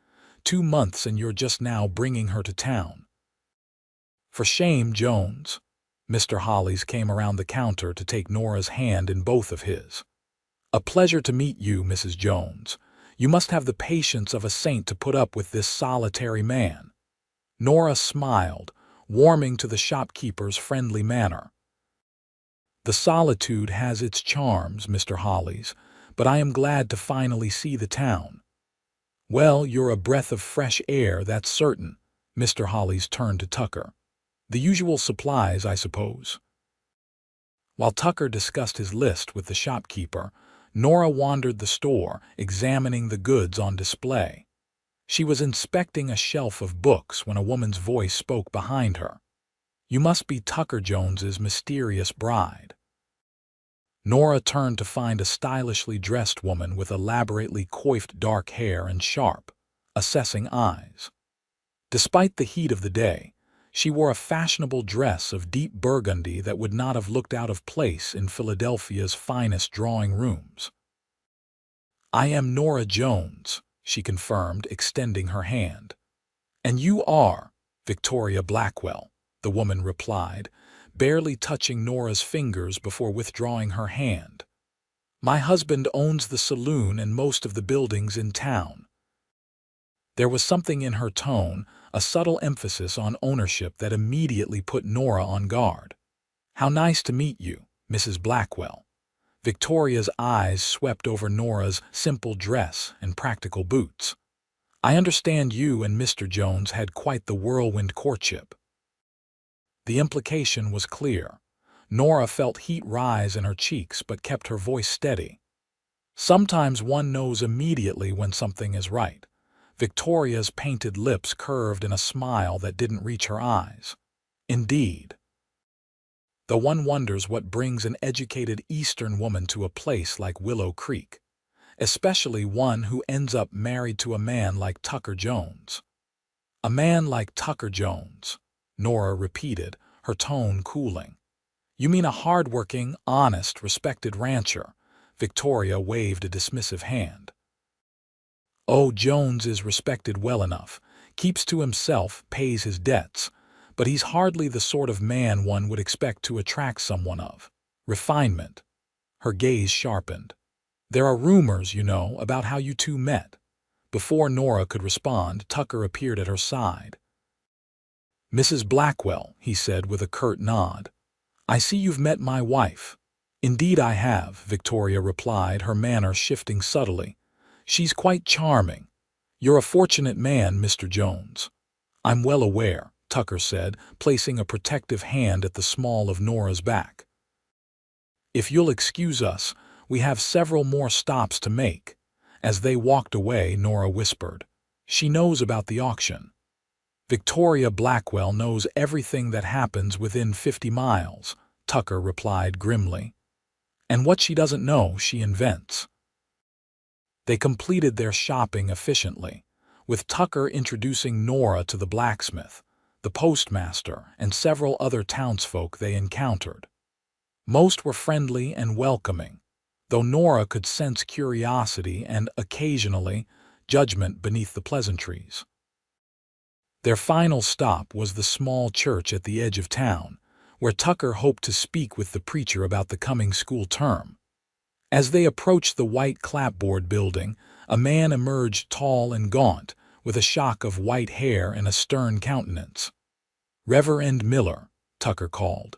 A: 2 months and you're just now bringing her to town." "For shame, Jones." Mr. Hollies came around the counter to take Nora's hand in both of his. "A pleasure to meet you, Mrs. Jones. You must have the patience of a saint to put up with this solitary man." Nora smiled, warming to the shopkeeper's friendly manner. "The solitude has its charms, Mr. Hollies, but I am glad to finally see the town." "Well, you're a breath of fresh air, that's certain." Mr. Hollies turned to Tucker. The usual supplies, I suppose. While Tucker discussed his list with the shopkeeper, Nora wandered the store, examining the goods on display. She was inspecting a shelf of books when a woman's voice spoke behind her. "You must be Tucker Jones's mysterious bride." Nora turned to find a stylishly dressed woman with elaborately coiffed dark hair and sharp, assessing eyes. Despite the heat of the day, she wore a fashionable dress of deep burgundy that would not have looked out of place in Philadelphia's finest drawing rooms. "I am Nora Jones," she confirmed, extending her hand. "And you are Victoria Blackwell," the woman replied, barely touching Nora's fingers before withdrawing her hand. "My husband owns the saloon and most of the buildings in town." There was something in her tone, a subtle emphasis on ownership that immediately put Nora on guard. "How nice to meet you, Mrs. Blackwell." Victoria's eyes swept over Nora's simple dress and practical boots. "I understand you and Mr. Jones had quite the whirlwind courtship." The implication was clear. Nora felt heat rise in her cheeks but kept her voice steady. "Sometimes one knows immediately when something is right." Victoria's painted lips curved in a smile that didn't reach her eyes. "Indeed. Though one wonders what brings an educated Eastern woman to a place like Willow Creek, especially one who ends up married to a man like Tucker Jones." "A man like Tucker Jones," Nora repeated, her tone cooling. "You mean a hard-working, honest, respected rancher?" Victoria waved a dismissive hand. "Oh, Jones is respected well enough, keeps to himself, pays his debts, but he's hardly the sort of man one would expect to attract someone of refinement." Her gaze sharpened. "There are rumors, you know, about how you two met." Before Nora could respond, Tucker appeared at her side. "Mrs. Blackwell," he said with a curt nod, "I see you've met my wife." "Indeed I have," Victoria replied, her manner shifting subtly. "She's quite charming." "You're a fortunate man, Mr. Jones." "I'm well aware," Tucker said, placing a protective hand at the small of Nora's back. "If you'll excuse us, we have several more stops to make." As they walked away, Nora whispered, "She knows about the auction." "Victoria Blackwell knows everything that happens within 50 miles, Tucker replied grimly. "And what she doesn't know, she invents." They completed their shopping efficiently, with Tucker introducing Nora to the blacksmith, the postmaster, and several other townsfolk they encountered. Most were friendly and welcoming, though Nora could sense curiosity and, occasionally, judgment beneath the pleasantries. Their final stop was the small church at the edge of town, where Tucker hoped to speak with the preacher about the coming school term. As they approached the white clapboard building, a man emerged tall and gaunt, with a shock of white hair and a stern countenance. "Reverend Miller," Tucker called.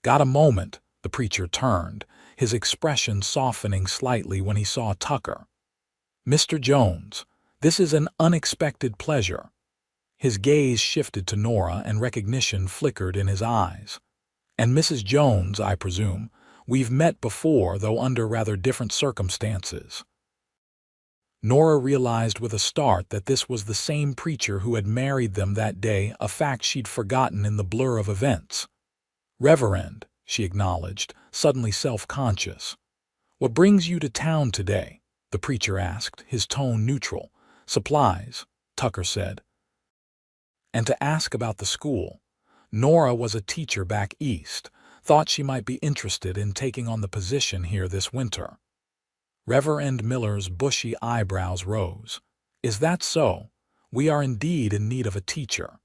A: "Got a moment?" The preacher turned, his expression softening slightly when he saw Tucker. "Mr. Jones, this is an unexpected pleasure." His gaze shifted to Nora and recognition flickered in his eyes. "And Mrs. Jones, I presume. We've met before, though under rather different circumstances." Nora realized with a start that this was the same preacher who had married them that day, a fact she'd forgotten in the blur of events. "Reverend," she acknowledged, suddenly self-conscious. "What brings you to town today?" the preacher asked, his tone neutral. "Supplies," Tucker said. "And to ask about the school." Nora was a teacher back east, thought she might be interested in taking on the position here this winter. Reverend Miller's bushy eyebrows rose. "Is that so? We are indeed in need of a teacher.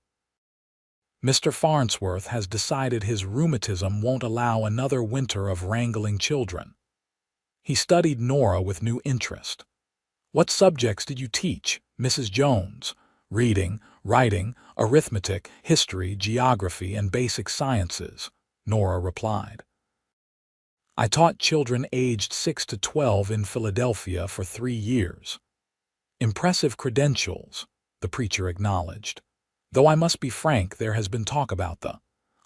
A: Mr. Farnsworth has decided his rheumatism won't allow another winter of wrangling children." He studied Nora with new interest. "What subjects did you teach, Mrs. Jones?" "Reading, writing, arithmetic, history, geography, and basic sciences," Nora replied. "I taught children aged 6 to 12 in Philadelphia for 3 years." "Impressive credentials," the preacher acknowledged. Though I must be frank, there has been talk about the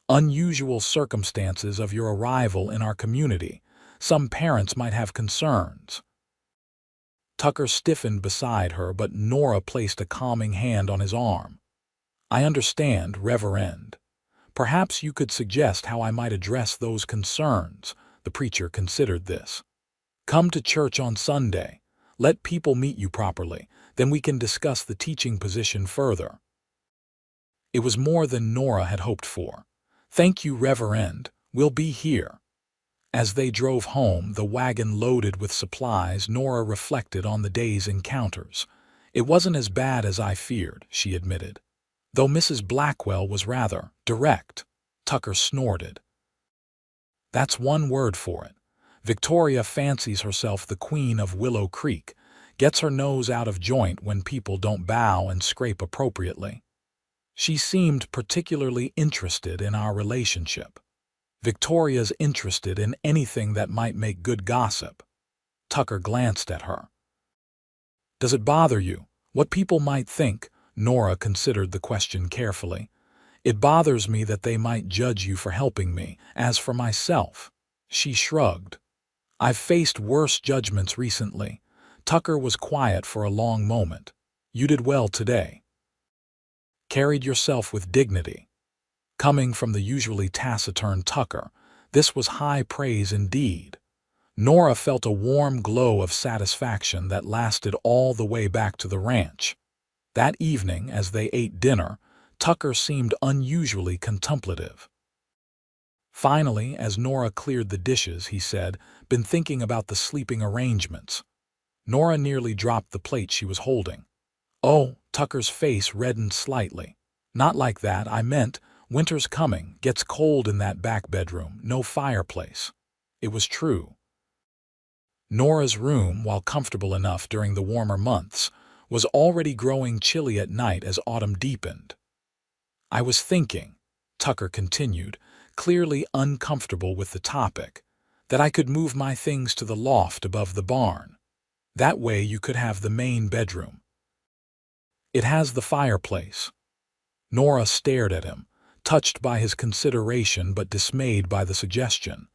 A: unusual circumstances of your arrival in our community. Some parents might have concerns." Tucker stiffened beside her, but Nora placed a calming hand on his arm. "I understand, Reverend. Perhaps you could suggest how I might address those concerns." The preacher considered this. "Come to church on Sunday. Let people meet you properly. Then we can discuss the teaching position further." It was more than Nora had hoped for. "Thank you, Reverend. We'll be here." As they drove home, the wagon loaded with supplies, Nora reflected on the day's encounters. "It wasn't as bad as I feared," she admitted. "Though Mrs. Blackwell was rather direct." Tucker snorted. "That's one word for it. Victoria fancies herself the queen of Willow Creek, gets her nose out of joint when people don't bow and scrape appropriately. She seemed particularly interested in our relationship. Victoria's interested in anything that might make good gossip." Tucker glanced at her. "Does it bother you what people might think?" Nora considered the question carefully. "It bothers me that they might judge you for helping me. As for myself," she shrugged, "I've faced worse judgments recently." Tucker was quiet for a long moment. "You did well today. Carried yourself with dignity." Coming from the usually taciturn Tucker, this was high praise indeed. Nora felt a warm glow of satisfaction that lasted all the way back to the ranch. That evening, as they ate dinner, Tucker seemed unusually contemplative. Finally, as Nora cleared the dishes, he said, "Been thinking about the sleeping arrangements." Nora nearly dropped the plate she was holding. "Oh," Tucker's face reddened slightly. "Not like that. I meant, winter's coming, gets cold in that back bedroom, no fireplace." It was true. Nora's room, while comfortable enough during the warmer months, was already growing chilly at night as autumn deepened. "I was thinking," Tucker continued, clearly uncomfortable with the topic, "that I could move my things to the loft above the barn. That way you could have the main bedroom. It has the fireplace." Nora stared at him, touched by his consideration but dismayed by the suggestion.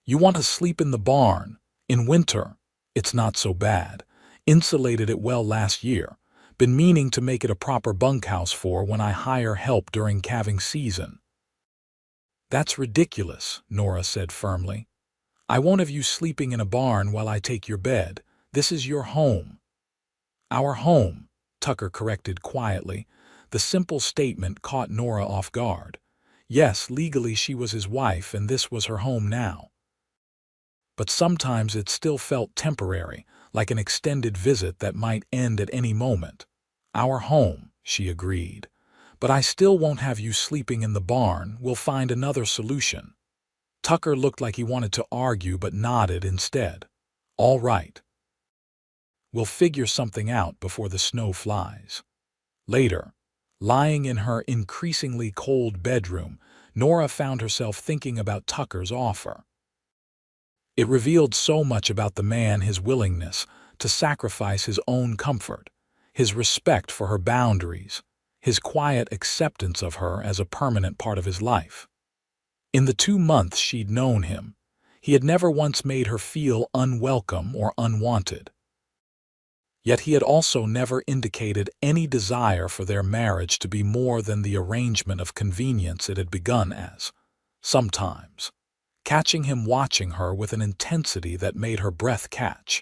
A: "You want to sleep in the barn? In winter? It's not so bad. Insulated it well last year. Been meaning to make it a proper bunkhouse for when I hire help during calving season." "That's ridiculous," Nora said firmly. "I won't have you sleeping in a barn while I take your bed. This is your home." "Our home," Tucker corrected quietly. The simple statement caught Nora off guard. Yes, legally she was his wife and this was her home now. But sometimes it still felt temporary, like an extended visit that might end at any moment. "Our home," she agreed. "But I still won't have you sleeping in the barn. We'll find another solution." Tucker looked like he wanted to argue but nodded instead. "All right. We'll figure something out before the snow flies." Later, lying in her increasingly cold bedroom, Nora found herself thinking about Tucker's offer. It revealed so much about the man: his willingness to sacrifice his own comfort, his respect for her boundaries, his quiet acceptance of her as a permanent part of his life. In the 2 months she'd known him, he had never once made her feel unwelcome or unwanted. Yet he had also never indicated any desire for their marriage to be more than the arrangement of convenience it had begun as. Sometimes, catching him watching her with an intensity that made her breath catch,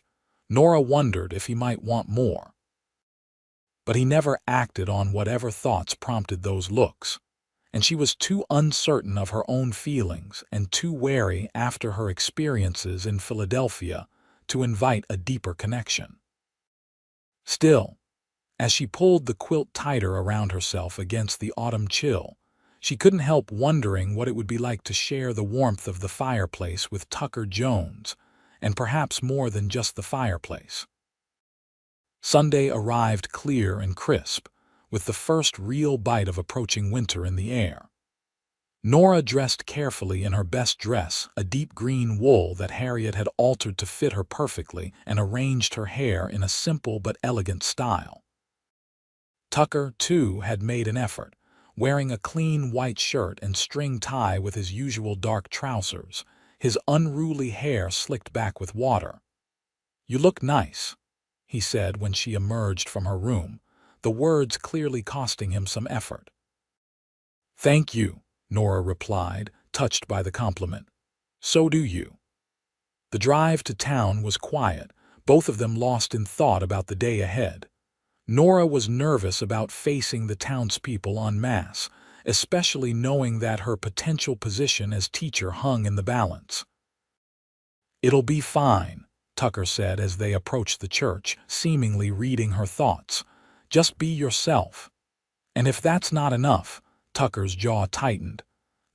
A: Nora wondered if he might want more. But he never acted on whatever thoughts prompted those looks, and she was too uncertain of her own feelings and too wary after her experiences in Philadelphia to invite a deeper connection. Still, as she pulled the quilt tighter around herself against the autumn chill, she couldn't help wondering what it would be like to share the warmth of the fireplace with Tucker Jones, and perhaps more than just the fireplace. Sunday arrived clear and crisp, with the first real bite of approaching winter in the air. Nora dressed carefully in her best dress, a deep green wool that Harriet had altered to fit her perfectly, and arranged her hair in a simple but elegant style. Tucker, too, had made an effort, wearing a clean white shirt and string tie with his usual dark trousers, his unruly hair slicked back with water. "You look nice," he said when she emerged from her room, the words clearly costing him some effort. "Thank you," Nora replied, touched by the compliment. "So do you." The drive to town was quiet, both of them lost in thought about the day ahead. Nora was nervous about facing the townspeople en masse, especially knowing that her potential position as teacher hung in the balance. "It'll be fine," Tucker said as they approached the church, seemingly reading her thoughts. "Just be yourself." And if that's not enough, Tucker's jaw tightened,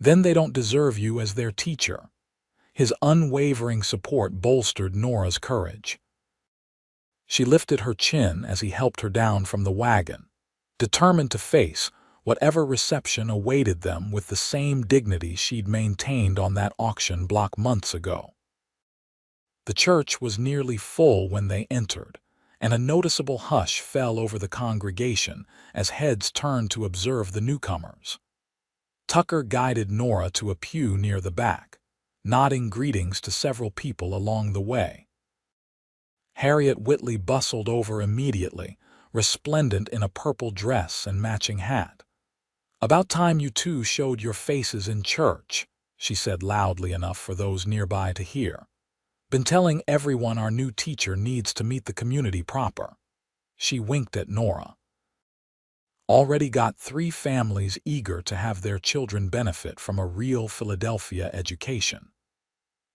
A: then they don't deserve you as their teacher. His unwavering support bolstered Nora's courage. She lifted her chin as he helped her down from the wagon, determined to face whatever reception awaited them with the same dignity she'd maintained on that auction block months ago. The church was nearly full when they entered, and a noticeable hush fell over the congregation as heads turned to observe the newcomers. Tucker guided Nora to a pew near the back, nodding greetings to several people along the way. Harriet Whitley bustled over immediately, resplendent in a purple dress and matching hat. "About time you two showed your faces in church," she said loudly enough for those nearby to hear. "Been telling everyone our new teacher needs to meet the community proper." She winked at Nora. "Already got 3 families eager to have their children benefit from a real Philadelphia education."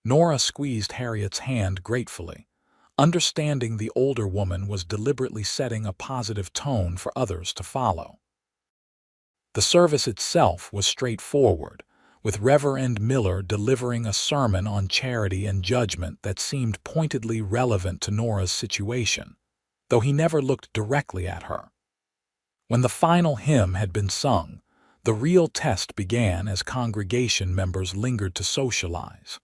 A: Nora squeezed Harriet's hand gratefully, understanding the older woman was deliberately setting a positive tone for others to follow. The service itself was straightforward, with Reverend Miller delivering a sermon on charity and judgment that seemed pointedly relevant to Nora's situation, though he never looked directly at her. When the final hymn had been sung, the real test began as congregation members lingered to socialize.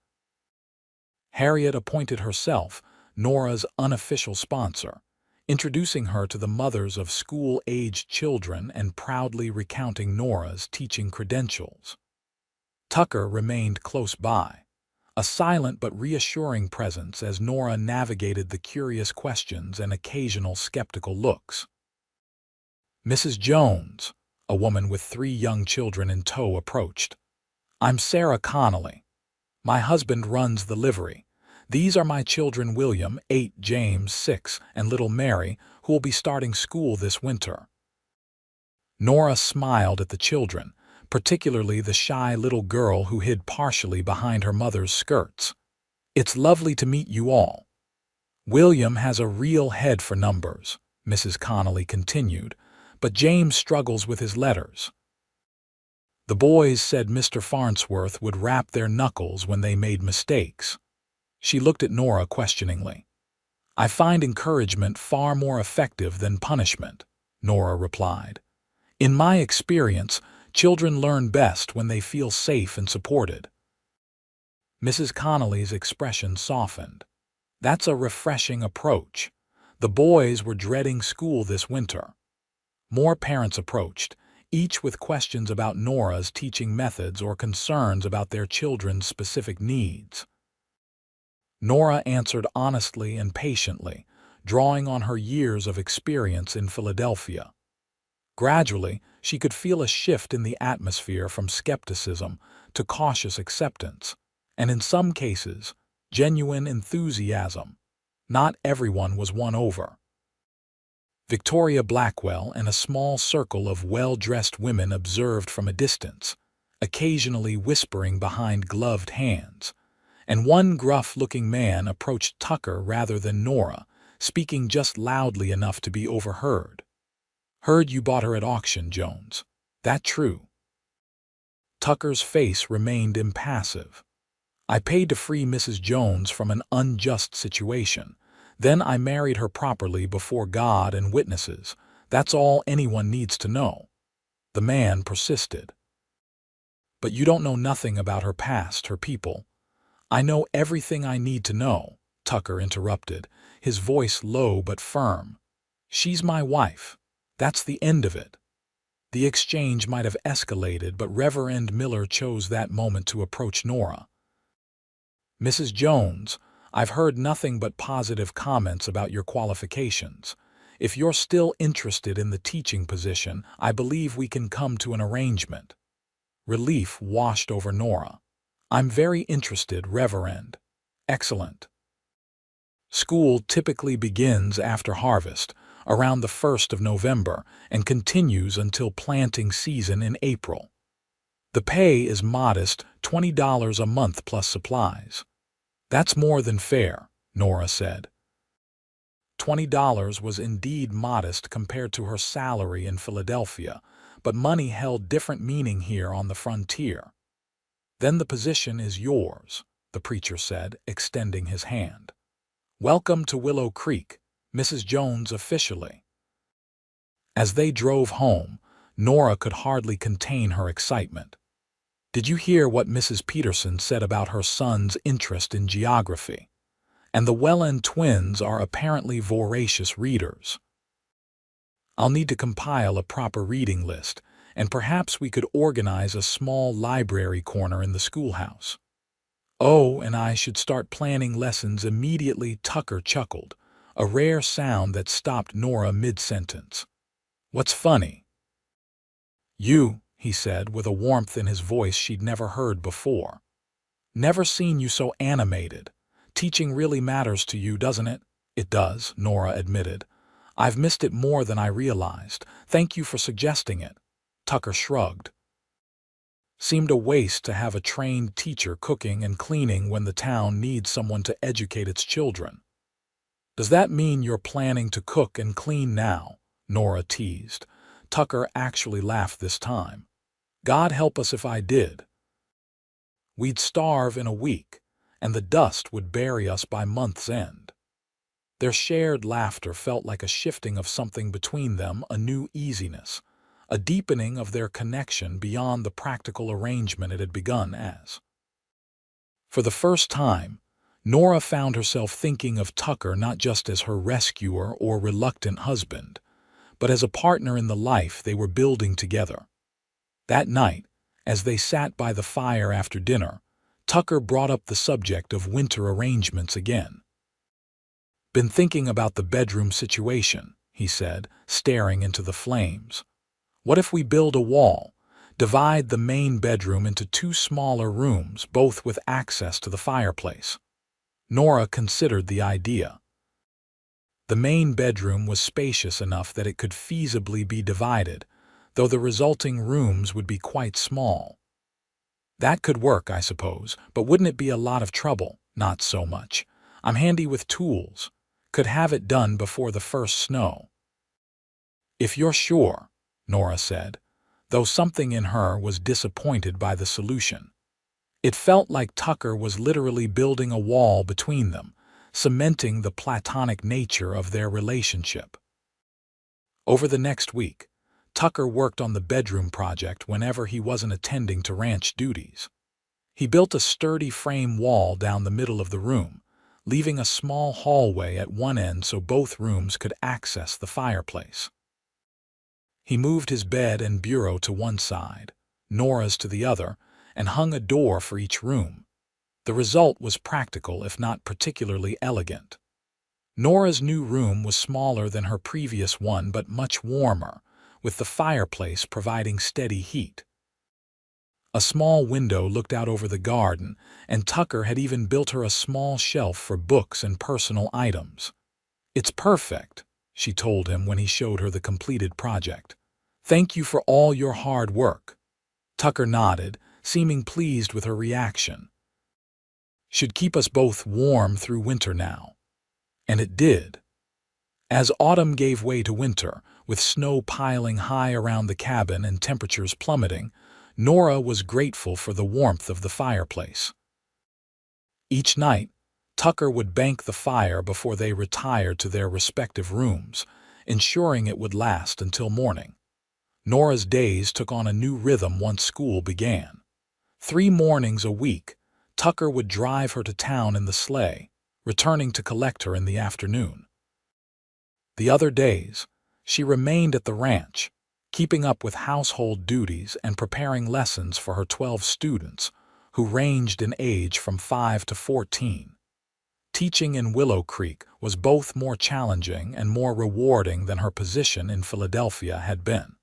A: Harriet appointed herself Nora's unofficial sponsor, introducing her to the mothers of school-aged children and proudly recounting Nora's teaching credentials. Tucker remained close by, a silent but reassuring presence as Nora navigated the curious questions and occasional skeptical looks. Mrs. Jones, a woman with 3 young children in tow, approached. "I'm Sarah Connolly. My husband runs the livery. These are my children William, 8, James, 6, and little Mary, who will be starting school this winter." Nora smiled at the children, particularly the shy little girl who hid partially behind her mother's skirts. "It's lovely to meet you all. William has a real head for numbers," Mrs. Connolly continued, "but James struggles with his letters. The boys said Mr. Farnsworth would rap their knuckles when they made mistakes." She looked at Nora questioningly. "I find encouragement far more effective than punishment," Nora replied. "In my experience, children learn best when they feel safe and supported." Mrs. Connolly's expression softened. "That's a refreshing approach. The boys were dreading school this winter." More parents approached, each with questions about Nora's teaching methods or concerns about their children's specific needs. Nora answered honestly and patiently, drawing on her years of experience in Philadelphia. Gradually, she could feel a shift in the atmosphere from skepticism to cautious acceptance, and in some cases, genuine enthusiasm. Not everyone was won over. Victoria Blackwell and a small circle of well-dressed women observed from a distance, occasionally whispering behind gloved hands, and one gruff-looking man approached Tucker rather than Nora, speaking just loudly enough to be overheard. "Heard you bought her at auction, Jones. That true?" Tucker's face remained impassive. "I paid to free Mrs. Jones from an unjust situation. Then I married her properly before God and witnesses. That's all anyone needs to know." The man persisted. "But you don't know nothing about her past, her people." "I know everything I need to know," Tucker interrupted, his voice low but firm. "She's my wife. That's the end of it." The exchange might have escalated, but Reverend Miller chose that moment to approach Nora. "Mrs. Jones, I've heard nothing but positive comments about your qualifications. If you're still interested in the teaching position, I believe we can come to an arrangement." Relief washed over Nora. "I'm very interested, Reverend." "Excellent." School typically begins after harvest, around the 1st of November, and continues until planting season in April. The pay is modest, $20 a month plus supplies. "That's more than fair," Nora said. $20 was indeed modest compared to her salary in Philadelphia, but money held different meaning here on the frontier. "Then the position is yours," the preacher said, extending his hand. "Welcome to Willow Creek, Mrs. Jones officially." As they drove home, Nora could hardly contain her excitement. "Did you hear what Mrs. Peterson said about her son's interest in geography? And the Welland twins are apparently voracious readers. I'll need to compile a proper reading list, and perhaps we could organize a small library corner in the schoolhouse." "Oh, and I should start planning lessons immediately," Tucker chuckled, a rare sound that stopped Nora mid-sentence. "What's funny?" "You," he said, with a warmth in his voice she'd never heard before. "Never seen you so animated. Teaching really matters to you, doesn't it?" "It does," Nora admitted. "I've missed it more than I realized. Thank you for suggesting it." Tucker shrugged. "Seemed a waste to have a trained teacher cooking and cleaning when the town needs someone to educate its children." "Does that mean you're planning to cook and clean now?" Nora teased. Tucker actually laughed this time. "God help us if I did. We'd starve in a week, and the dust would bury us by month's end." Their shared laughter felt like a shifting of something between them, a new easiness, a deepening of their connection beyond the practical arrangement it had begun as. For the first time, Nora found herself thinking of Tucker not just as her rescuer or reluctant husband, but as a partner in the life they were building together. That night, as they sat by the fire after dinner, Tucker brought up the subject of winter arrangements again. "Been thinking about the bedroom situation," he said, staring into the flames. "What if we build a wall, divide the main bedroom into two smaller rooms, both with access to the fireplace?" Nora considered the idea. The main bedroom was spacious enough that it could feasibly be divided, though the resulting rooms would be quite small. "That could work, I suppose, but wouldn't it be a lot of trouble?" "Not so much. I'm handy with tools. Could have it done before the first snow." "If you're sure," Nora said, though something in her was disappointed by the solution. It felt like Tucker was literally building a wall between them, cementing the platonic nature of their relationship. Over the next week, Tucker worked on the bedroom project whenever he wasn't attending to ranch duties. He built a sturdy frame wall down the middle of the room, leaving a small hallway at one end so both rooms could access the fireplace. He moved his bed and bureau to one side, Nora's to the other, and hung a door for each room. The result was practical, if not particularly elegant. Nora's new room was smaller than her previous one, but much warmer, with the fireplace providing steady heat. A small window looked out over the garden, and Tucker had even built her a small shelf for books and personal items. "It's perfect," she told him when he showed her the completed project. "Thank you for all your hard work." Tucker nodded, seeming pleased with her reaction. "Should keep us both warm through winter now." And it did. As autumn gave way to winter, with snow piling high around the cabin and temperatures plummeting, Nora was grateful for the warmth of the fireplace. Each night, Tucker would bank the fire before they retired to their respective rooms, ensuring it would last until morning. Nora's days took on a new rhythm once school began. 3 mornings a week, Tucker would drive her to town in the sleigh, returning to collect her in the afternoon. The other days, she remained at the ranch, keeping up with household duties and preparing lessons for her 12 students, who ranged in age from 5 to 14. Teaching in Willow Creek was both more challenging and more rewarding than her position in Philadelphia had been.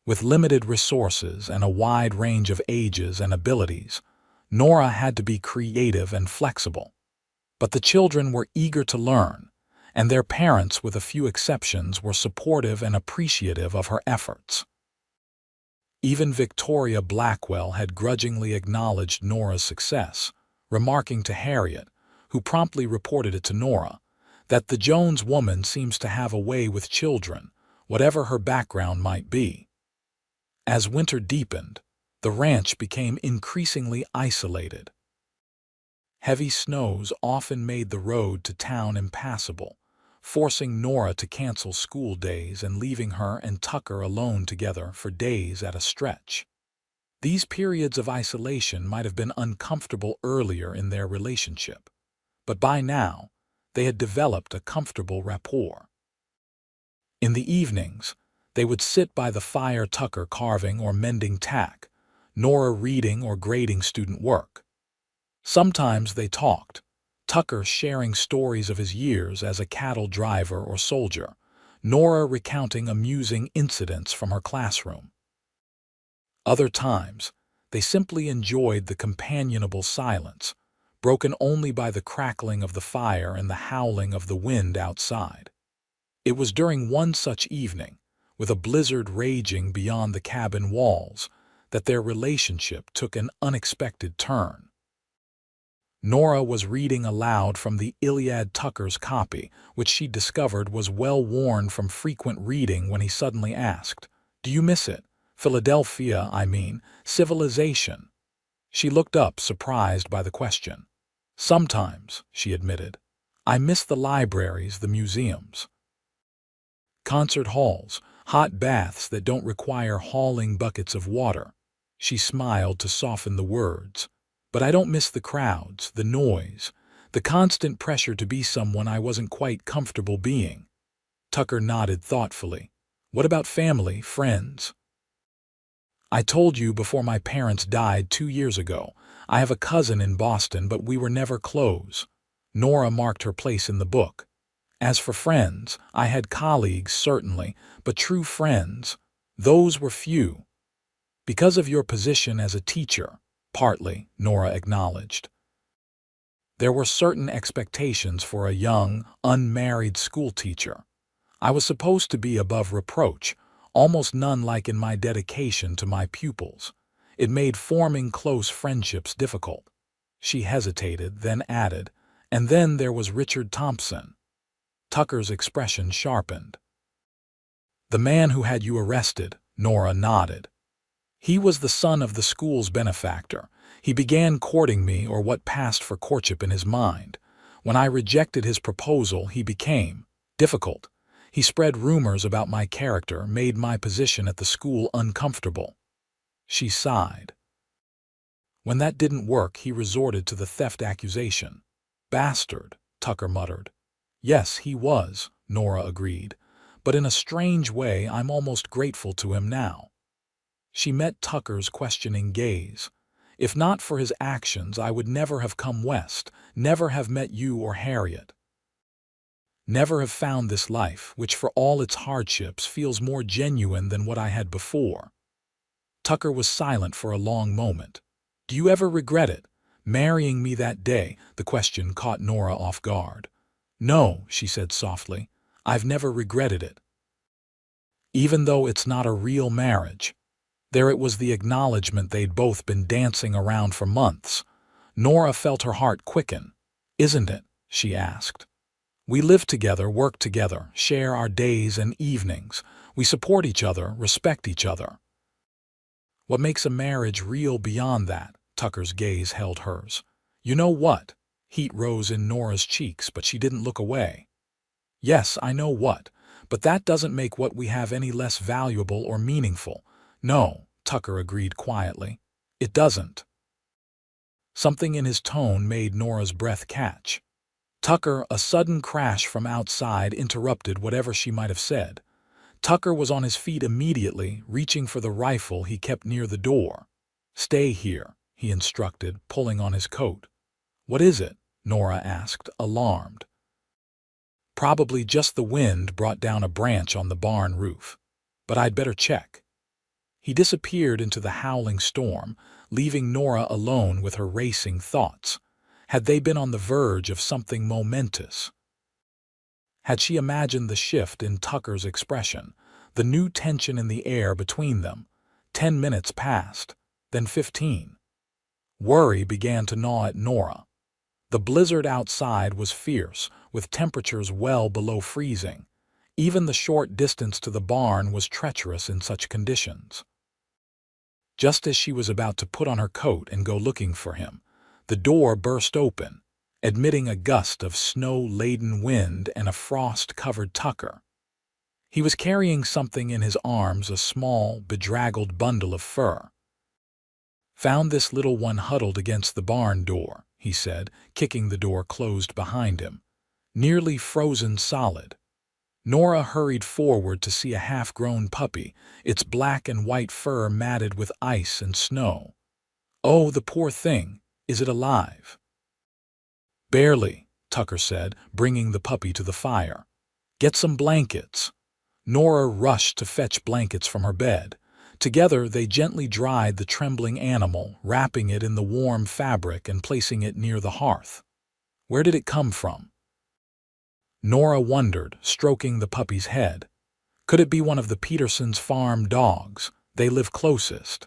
A: With limited resources and a wide range of ages and abilities, Nora had to be creative and flexible. But the children were eager to learn, and their parents, with a few exceptions, were supportive and appreciative of her efforts. Even Victoria Blackwell had grudgingly acknowledged Nora's success, remarking to Harriet, who promptly reported it to Nora, that the Jones woman seems to have a way with children, whatever her background might be. As winter deepened, the ranch became increasingly isolated. Heavy snows often made the road to town impassable, forcing Nora to cancel school days and leaving her and Tucker alone together for days at a stretch. These periods of isolation might have been uncomfortable earlier in their relationship, but by now, they had developed a comfortable rapport. In the evenings, they would sit by the fire, Tucker carving or mending tack, Nora reading or grading student work. Sometimes they talked, Tucker sharing stories of his years as a cattle driver or soldier, Nora recounting amusing incidents from her classroom. Other times, they simply enjoyed the companionable silence, broken only by the crackling of the fire and the howling of the wind outside. It was during one such evening, with a blizzard raging beyond the cabin walls, that their relationship took an unexpected turn. Nora was reading aloud from the Iliad, Tucker's copy, which she discovered was well worn from frequent reading, when he suddenly asked, "Do you miss it? Philadelphia, I mean, civilization?" She looked up, surprised by the question. "Sometimes," she admitted. "I miss the libraries, the museums. Concert halls, hot baths that don't require hauling buckets of water." She smiled to soften the words. "But I don't miss the crowds, the noise, the constant pressure to be someone I wasn't quite comfortable being." Tucker nodded thoughtfully. "What about family, friends?" "I told you before my parents died 2 years ago. I have a cousin in Boston, but we were never close." Nora marked her place in the book. "As for friends, I had colleagues, certainly, but true friends, those were few." "Because of your position as a teacher." "Partly," Nora acknowledged. "There were certain expectations for a young, unmarried schoolteacher. I was supposed to be above reproach, almost none like in my dedication to my pupils. It made forming close friendships difficult." She hesitated, then added, "And then there was Richard Thompson." Tucker's expression sharpened. "The man who had you arrested," Nora nodded. "He was the son of the school's benefactor. He began courting me, or what passed for courtship in his mind. When I rejected his proposal, he became difficult. He spread rumors about my character, made my position at the school uncomfortable." She sighed. "When that didn't work, he resorted to the theft accusation." "Bastard," Tucker muttered. "Yes, he was," Nora agreed. "But in a strange way, I'm almost grateful to him now." She met Tucker's questioning gaze. "If not for his actions, I would never have come west, never have met you or Harriet. Never have found this life, which for all its hardships feels more genuine than what I had before." Tucker was silent for a long moment. "Do you ever regret it? Marrying me that day?" The question caught Nora off guard. "No," she said softly. "I've never regretted it." Even though it's not a real marriage. There it was, the acknowledgement they'd both been dancing around for months. Nora felt her heart quicken. "Isn't it?" she asked. "We live together, work together, share our days and evenings. We support each other, respect each other." "What makes a marriage real beyond that?" Tucker's gaze held hers. "You know what?" Heat rose in Nora's cheeks, but she didn't look away. "Yes, I know what, but that doesn't make what we have any less valuable or meaningful." "No," Tucker agreed quietly. "It doesn't." Something in his tone made Nora's breath catch. "Tucker," a sudden crash from outside interrupted whatever she might have said. Tucker was on his feet immediately, reaching for the rifle he kept near the door. "Stay here," he instructed, pulling on his coat. "What is it?" Nora asked, alarmed. "Probably just the wind brought down a branch on the barn roof. But I'd better check." He disappeared into the howling storm, leaving Nora alone with her racing thoughts. Had they been on the verge of something momentous? Had she imagined the shift in Tucker's expression, the new tension in the air between them? 10 minutes passed, then 15. Worry began to gnaw at Nora. The blizzard outside was fierce, with temperatures well below freezing. Even the short distance to the barn was treacherous in such conditions. Just as she was about to put on her coat and go looking for him, the door burst open, admitting a gust of snow-laden wind and a frost-covered Tucker. He was carrying something in his arms, a small, bedraggled bundle of fur. "Found this little one huddled against the barn door," he said, kicking the door closed behind him. "Nearly frozen solid." Nora hurried forward to see a half-grown puppy, its black and white fur matted with ice and snow. "Oh, the poor thing. Is it alive?" "Barely," Tucker said, bringing the puppy to the fire. "Get some blankets." Nora rushed to fetch blankets from her bed. Together they gently dried the trembling animal, wrapping it in the warm fabric and placing it near the hearth. "Where did it come from?" Nora wondered, stroking the puppy's head. Could it be one of the Petersons' farm dogs? They live closest.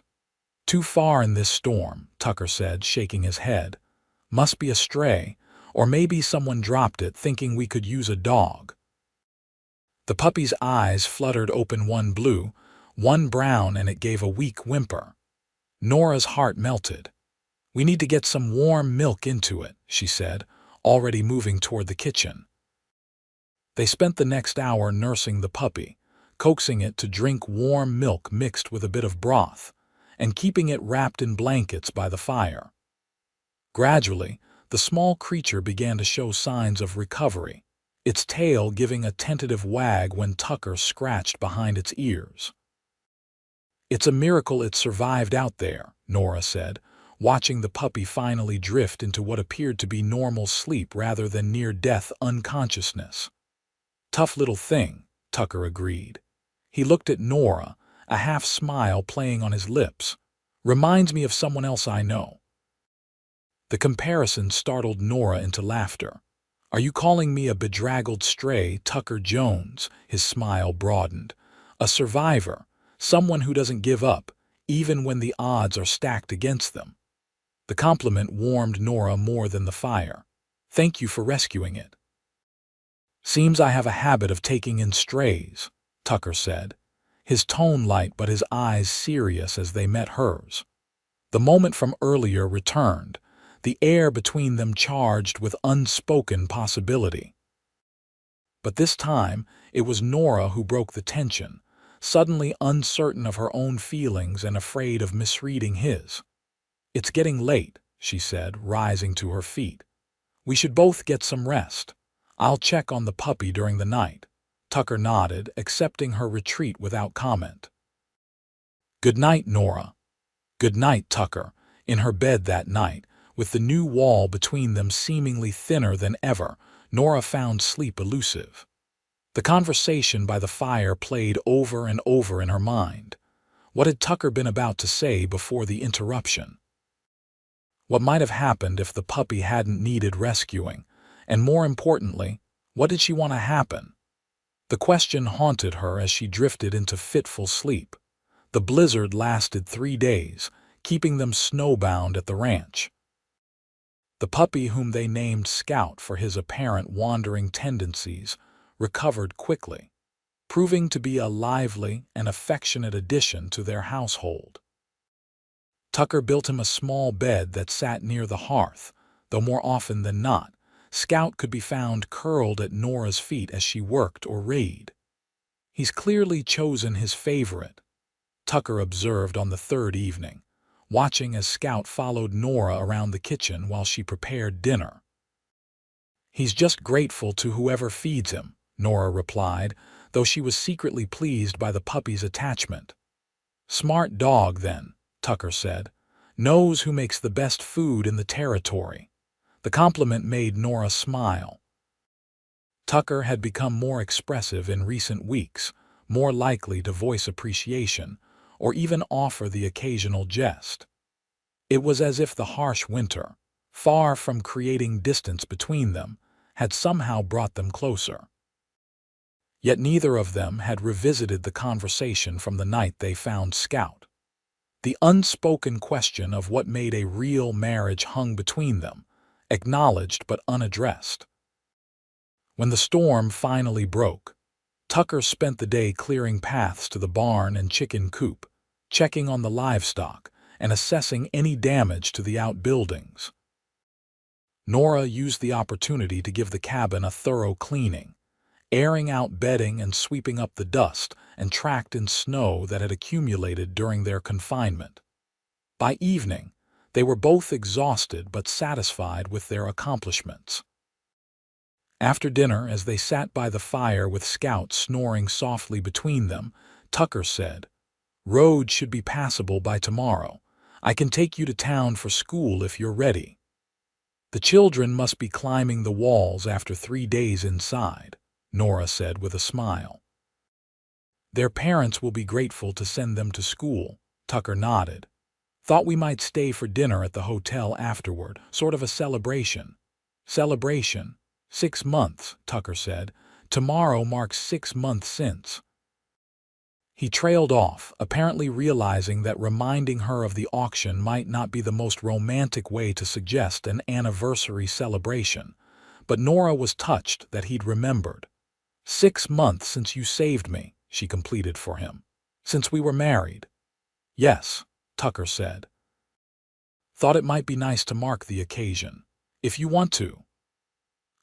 A: "Too far in this storm," Tucker said, shaking his head. "Must be a stray, or maybe someone dropped it thinking we could use a dog." The puppy's eyes fluttered open, one blue, one brown, and it gave a weak whimper. Nora's heart melted. "We need to get some warm milk into it," she said, already moving toward the kitchen. They spent the next hour nursing the puppy, coaxing it to drink warm milk mixed with a bit of broth, and keeping it wrapped in blankets by the fire. Gradually, the small creature began to show signs of recovery, its tail giving a tentative wag when Tucker scratched behind its ears. "It's a miracle it survived out there," Nora said, watching the puppy finally drift into what appeared to be normal sleep rather than near-death unconsciousness. "Tough little thing," Tucker agreed. He looked at Nora, a half-smile playing on his lips. "Reminds me of someone else I know." The comparison startled Nora into laughter. "Are you calling me a bedraggled stray, Tucker Jones?" His smile broadened. "A survivor, someone who doesn't give up, even when the odds are stacked against them." The compliment warmed Nora more than the fire. "Thank you for rescuing it." "Seems I have a habit of taking in strays," Tucker said, his tone light but his eyes serious as they met hers. The moment from earlier returned, the air between them charged with unspoken possibility. But this time, it was Nora who broke the tension, suddenly uncertain of her own feelings and afraid of misreading his. "It's getting late," she said, rising to her feet. "We should both get some rest. I'll check on the puppy during the night." Tucker nodded, accepting her retreat without comment. "Good night, Nora." "Good night, Tucker." In her bed that night, with the new wall between them seemingly thinner than ever, Nora found sleep elusive. The conversation by the fire played over and over in her mind. What had Tucker been about to say before the interruption? What might have happened if the puppy hadn't needed rescuing? And more importantly, what did she want to happen? The question haunted her as she drifted into fitful sleep. The blizzard lasted 3 days, keeping them snowbound at the ranch. The puppy, whom they named Scout for his apparent wandering tendencies, recovered quickly, proving to be a lively and affectionate addition to their household. Tucker built him a small bed that sat near the hearth, though more often than not, Scout could be found curled at Nora's feet as she worked or read. "He's clearly chosen his favorite," Tucker observed on the 3rd evening, watching as Scout followed Nora around the kitchen while she prepared dinner. "He's just grateful to whoever feeds him," Nora replied, though she was secretly pleased by the puppy's attachment. "Smart dog, then," Tucker said. "Knows who makes the best food in the territory." The compliment made Nora smile. Tucker had become more expressive in recent weeks, more likely to voice appreciation, or even offer the occasional jest. It was as if the harsh winter, far from creating distance between them, had somehow brought them closer. Yet neither of them had revisited the conversation from the night they found Scout. The unspoken question of what made a real marriage hung between them, acknowledged but unaddressed. When the storm finally broke, Tucker spent the day clearing paths to the barn and chicken coop, checking on the livestock, and assessing any damage to the outbuildings. Nora used the opportunity to give the cabin a thorough cleaning, airing out bedding and sweeping up the dust and tracked in snow that had accumulated during their confinement. By evening, they were both exhausted but satisfied with their accomplishments. After dinner, as they sat by the fire with Scout snoring softly between them, Tucker said, "Road should be passable by tomorrow. I can take you to town for school if you're ready." "The children must be climbing the walls after 3 days inside," Nora said with a smile. "Their parents will be grateful to send them to school," Tucker nodded. "Thought we might stay for dinner at the hotel afterward, sort of a celebration." "Celebration? 6 months," Tucker said. "Tomorrow marks 6 months since." He trailed off, apparently realizing that reminding her of the auction might not be the most romantic way to suggest an anniversary celebration, but Nora was touched that he'd remembered. "6 months since you saved me," she completed for him. "Since we were married." "Yes," Tucker said. "Thought it might be nice to mark the occasion. If you want to."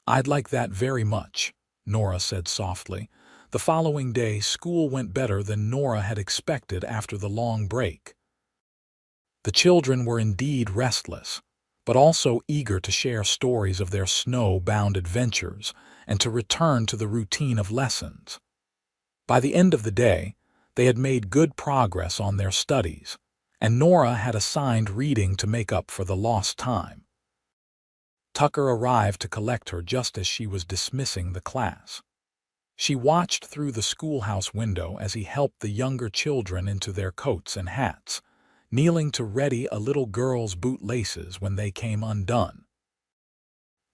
A: "I'd like that very much," Nora said softly. The following day, school went better than Nora had expected after the long break. The children were indeed restless, but also eager to share stories of their snow-bound adventures and to return to the routine of lessons. By the end of the day, they had made good progress on their studies, and Nora had assigned reading to make up for the lost time. Tucker arrived to collect her just as she was dismissing the class. She watched through the schoolhouse window as he helped the younger children into their coats and hats, kneeling to ready a little girl's bootlaces when they came undone.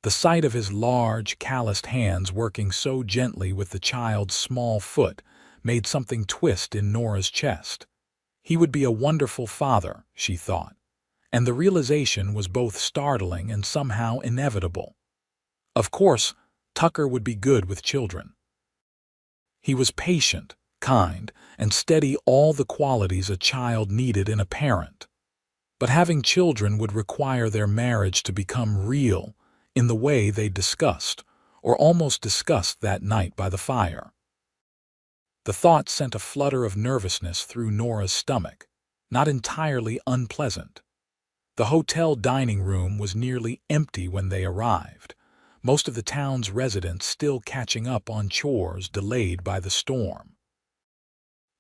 A: The sight of his large, calloused hands working so gently with the child's small foot made something twist in Nora's chest. He would be a wonderful father, she thought, and the realization was both startling and somehow inevitable. Of course, Tucker would be good with children. He was patient, kind, and steady, all the qualities a child needed in a parent. But having children would require their marriage to become real in the way they discussed, or almost discussed that night by the fire. The thought sent a flutter of nervousness through Nora's stomach, not entirely unpleasant. The hotel dining room was nearly empty when they arrived, most of the town's residents still catching up on chores delayed by the storm.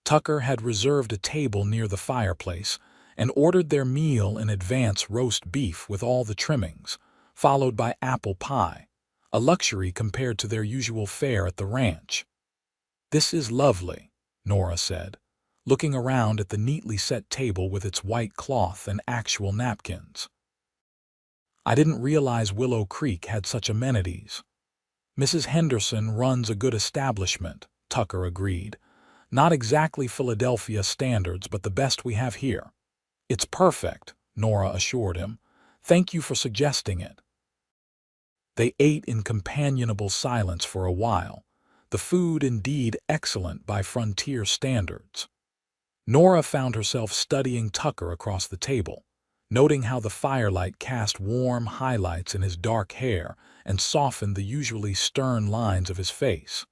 A: Tucker had reserved a table near the fireplace and ordered their meal in advance: roast beef with all the trimmings, followed by apple pie, a luxury compared to their usual fare at the ranch. "This is lovely," Nora said, looking around at the neatly set table with its white cloth and actual napkins. "I didn't realize Willow Creek had such amenities." "Mrs. Henderson runs a good establishment," Tucker agreed. "Not exactly Philadelphia standards, but the best we have here." "It's perfect," Nora assured him. "Thank you for suggesting it." They ate in companionable silence for a while, the food indeed excellent by frontier standards. Nora found herself studying Tucker across the table, noting how the firelight cast warm highlights in his dark hair and softened the usually stern lines of his face.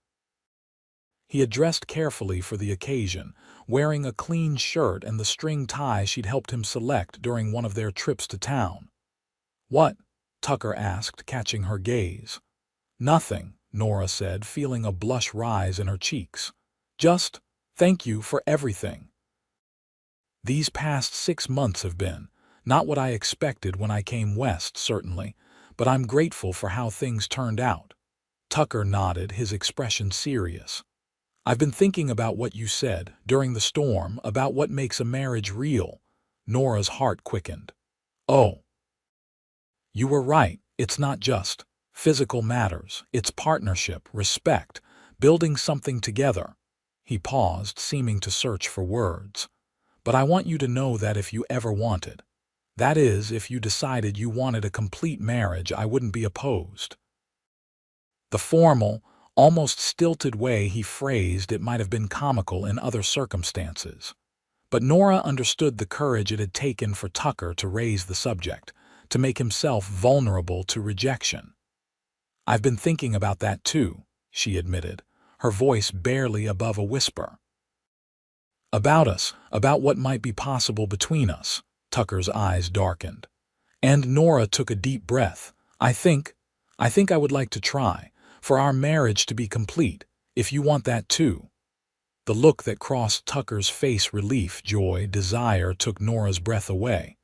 A: He had dressed carefully for the occasion, wearing a clean shirt and the string tie she'd helped him select during one of their trips to town. "What?" Tucker asked, catching her gaze. "Nothing," Nora said, feeling a blush rise in her cheeks. "Just thank you for everything. These past 6 months have been not what I expected when I came west, certainly, but I'm grateful for how things turned out." Tucker nodded, his expression serious. "I've been thinking about what you said during the storm, about what makes a marriage real." Nora's heart quickened. "Oh, you were right. It's not just physical matters. It's partnership, respect, building something together." He paused, seeming to search for words. "But I want you to know that if you ever wanted, that is, if you decided you wanted a complete marriage, I wouldn't be opposed." The formal, almost stilted way he phrased it might have been comical in other circumstances. But Nora understood the courage it had taken for Tucker to raise the subject, to make himself vulnerable to rejection. "I've been thinking about that too," she admitted, her voice barely above a whisper. "About us, about what might be possible between us." Tucker's eyes darkened. And Nora took a deep breath. I think I would like to try, for our marriage to be complete, if you want that too." The look that crossed Tucker's face, relief, joy, desire, took Nora's breath away.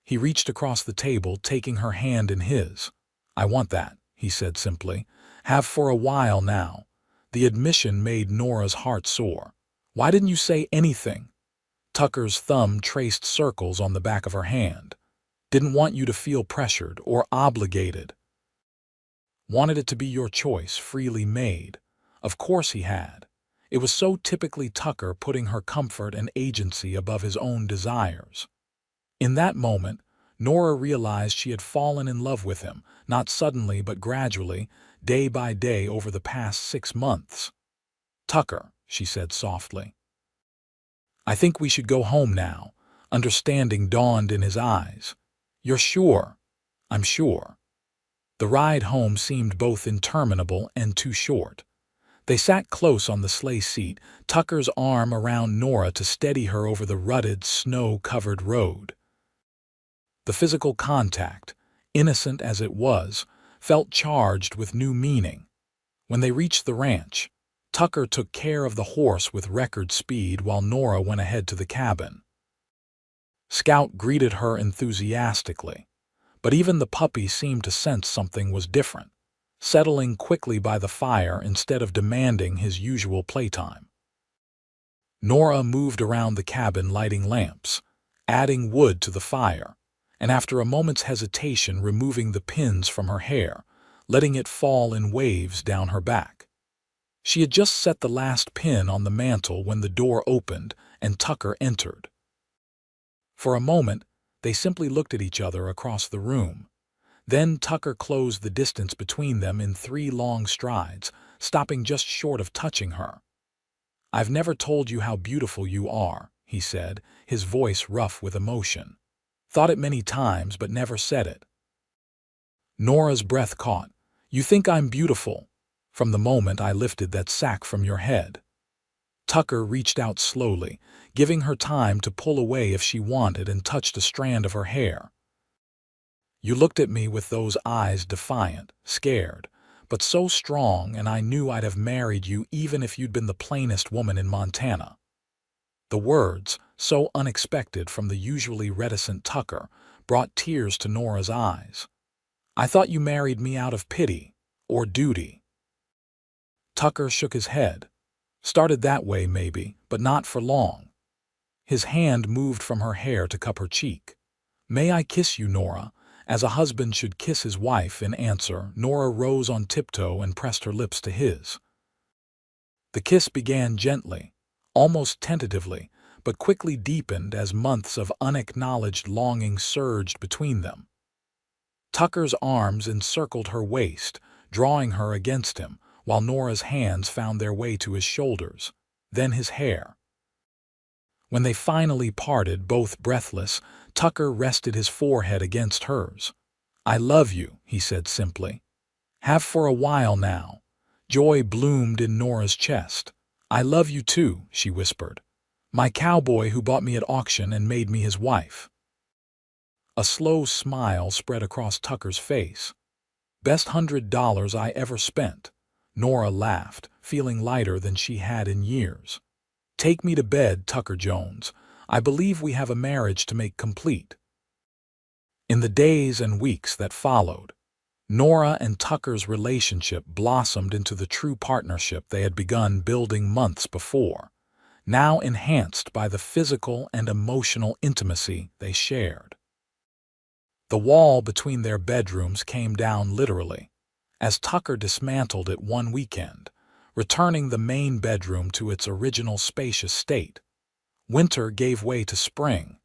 A: He reached across the table, taking her hand in his. "I want that," he said simply. "Have for a while now." The admission made Nora's heart soar. "Why didn't you say anything?" Tucker's thumb traced circles on the back of her hand. "Didn't want you to feel pressured or obligated. Wanted it to be your choice, freely made." Of course he had. It was so typically Tucker, putting her comfort and agency above his own desires. In that moment, Nora realized she had fallen in love with him, not suddenly but gradually, day by day over the past 6 months. "Tucker," she said softly, "I think we should go home now." Understanding dawned in his eyes. "You're sure?" "I'm sure." The ride home seemed both interminable and too short. They sat close on the sleigh seat, Tucker's arm around Nora to steady her over the rutted, snow-covered road. The physical contact, innocent as it was, felt charged with new meaning. When they reached the ranch, Tucker took care of the horse with record speed while Nora went ahead to the cabin. Scout greeted her enthusiastically, but even the puppy seemed to sense something was different, settling quickly by the fire instead of demanding his usual playtime. Nora moved around the cabin, lighting lamps, adding wood to the fire, and after a moment's hesitation removing the pins from her hair, letting it fall in waves down her back. She had just set the last pin on the mantel when the door opened and Tucker entered. For a moment, they simply looked at each other across the room. Then Tucker closed the distance between them in 3 long strides, stopping just short of touching her. "I've never told you how beautiful you are," he said, his voice rough with emotion. "Thought it many times, but never said it." Nora's breath caught. "You think I'm beautiful?" "From the moment I lifted that sack from your head." Tucker reached out slowly, giving her time to pull away if she wanted, and touched a strand of her hair. "You looked at me with those eyes, defiant, scared, but so strong, and I knew I'd have married you even if you'd been the plainest woman in Montana." The words, so unexpected from the usually reticent Tucker, brought tears to Nora's eyes. "I thought you married me out of pity, or duty." Tucker shook his head. "Started that way, maybe, but not for long." His hand moved from her hair to cup her cheek. "May I kiss you, Nora?" As a husband should kiss his wife. In answer, Nora rose on tiptoe and pressed her lips to his. The kiss began gently, almost tentatively, but quickly deepened as months of unacknowledged longing surged between them. Tucker's arms encircled her waist, drawing her against him, while Nora's hands found their way to his shoulders, then his hair. When they finally parted, both breathless, Tucker rested his forehead against hers. "I love you," he said simply. "Have for a while now." Joy bloomed in Nora's chest. "I love you too," she whispered. "My cowboy who bought me at auction and made me his wife." A slow smile spread across Tucker's face. Best $100 I ever spent." Nora laughed, feeling lighter than she had in years. "Take me to bed, Tucker Jones. I believe we have a marriage to make complete." In the days and weeks that followed, Nora and Tucker's relationship blossomed into the true partnership they had begun building months before, now enhanced by the physical and emotional intimacy they shared. The wall between their bedrooms came down literally, as Tucker dismantled it one weekend, returning the main bedroom to its original spacious state. Winter gave way to spring,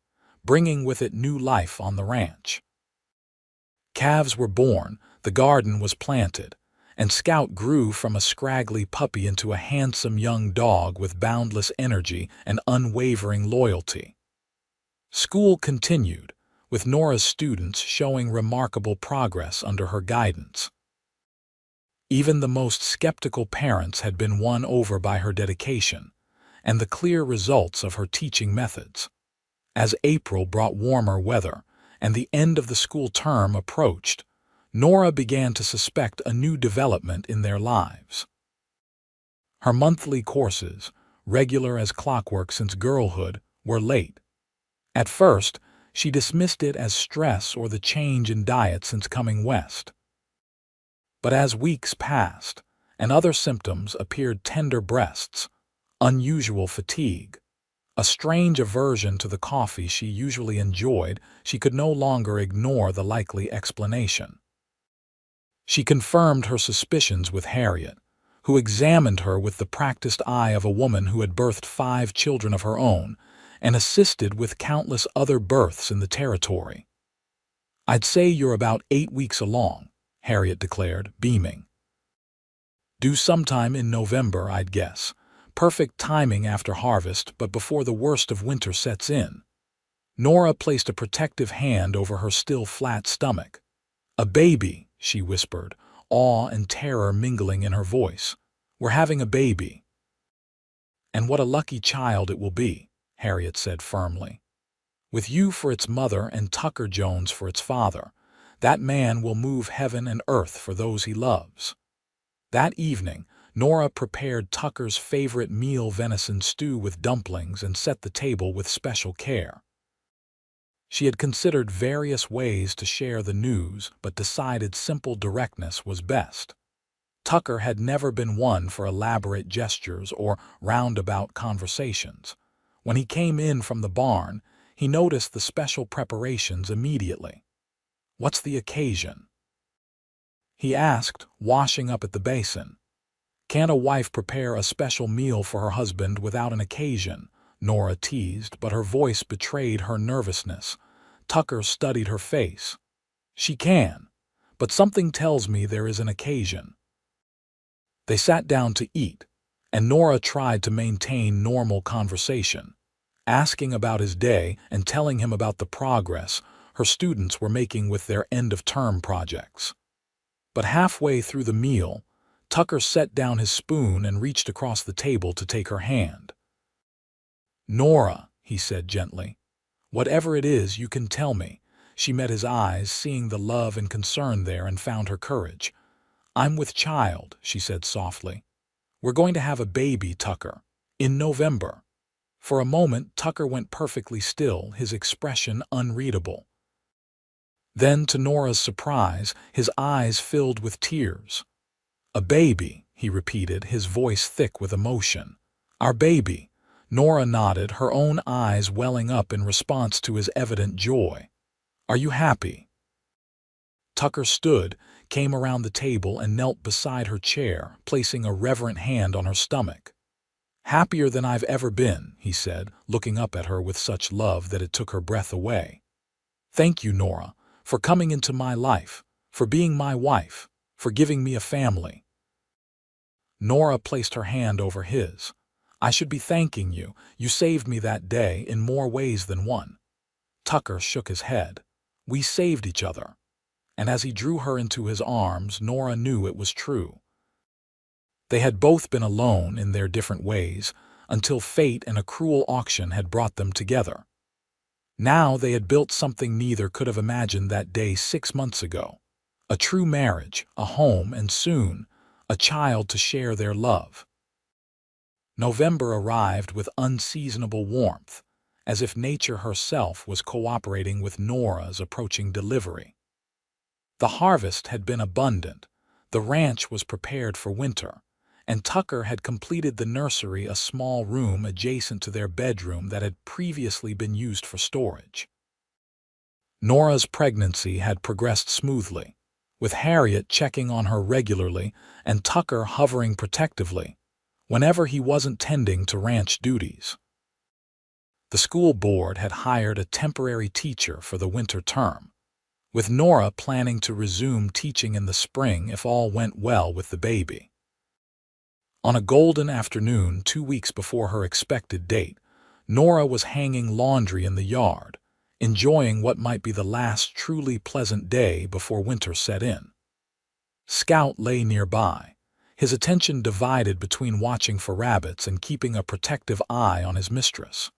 A: bringing with it new life on the ranch. Calves were born, the garden was planted, and Scout grew from a scraggly puppy into a handsome young dog with boundless energy and unwavering loyalty. School continued, with Nora's students showing remarkable progress under her guidance. Even the most skeptical parents had been won over by her dedication and the clear results of her teaching methods. As April brought warmer weather and the end of the school term approached, Nora began to suspect a new development in their lives. Her monthly courses, regular as clockwork since girlhood, were late. At first, she dismissed it as stress or the change in diet since coming west. But as weeks passed, and other symptoms appeared: tender breasts, unusual fatigue, a strange aversion to the coffee she usually enjoyed, she could no longer ignore the likely explanation. She confirmed her suspicions with Harriet, who examined her with the practiced eye of a woman who had birthed 5 children of her own and assisted with countless other births in the territory. "I'd say you're about 8 weeks along," Harriet declared, beaming. "Due sometime in November, I'd guess. Perfect timing after harvest, but before the worst of winter sets in." Nora placed a protective hand over her still flat stomach. "A baby," she whispered, awe and terror mingling in her voice. "We're having a baby." "And what a lucky child it will be," Harriet said firmly. "With you for its mother and Tucker Jones for its father, that man will move heaven and earth for those he loves." That evening, Nora prepared Tucker's favorite meal, venison stew with dumplings, and set the table with special care. She had considered various ways to share the news, but decided simple directness was best. Tucker had never been one for elaborate gestures or roundabout conversations. When he came in from the barn, he noticed the special preparations immediately. "What's the occasion?" he asked, washing up at the basin. "Can't a wife prepare a special meal for her husband without an occasion?" Nora teased, but her voice betrayed her nervousness. Tucker studied her face. "She can, but something tells me there is an occasion." They sat down to eat, and Nora tried to maintain normal conversation, asking about his day and telling him about the progress her students were making with their end-of-term projects. But halfway through the meal, Tucker set down his spoon and reached across the table to take her hand. "Nora," he said gently, "whatever it is, you can tell me." She met his eyes, seeing the love and concern there, and found her courage. "I'm with child," she said softly. "We're going to have a baby, Tucker, in November." For a moment, Tucker went perfectly still, his expression unreadable. Then, to Nora's surprise, his eyes filled with tears. "A baby," he repeated, his voice thick with emotion. "Our baby." Nora nodded, her own eyes welling up in response to his evident joy. "Are you happy?" Tucker stood, came around the table, and knelt beside her chair, placing a reverent hand on her stomach. "Happier than I've ever been," he said, looking up at her with such love that it took her breath away. "Thank you, Nora, for coming into my life, for being my wife, for giving me a family." Nora placed her hand over his. "I should be thanking you. You saved me that day in more ways than one." Tucker shook his head. "We saved each other." And as he drew her into his arms, Nora knew it was true. They had both been alone in their different ways, until fate and a cruel auction had brought them together. Now they had built something neither could have imagined that day 6 months ago. A true marriage, a home, and soon, a child to share their love. November arrived with unseasonable warmth, as if nature herself was cooperating with Nora's approaching delivery. The harvest had been abundant, the ranch was prepared for winter, and Tucker had completed the nursery, a small room adjacent to their bedroom that had previously been used for storage. Nora's pregnancy had progressed smoothly, with Harriet checking on her regularly and Tucker hovering protectively whenever he wasn't tending to ranch duties. The school board had hired a temporary teacher for the winter term, with Nora planning to resume teaching in the spring if all went well with the baby. On a golden afternoon 2 weeks before her expected date, Nora was hanging laundry in the yard, enjoying what might be the last truly pleasant day before winter set in. Scout lay nearby, his attention divided between watching for rabbits and keeping a protective eye on his mistress.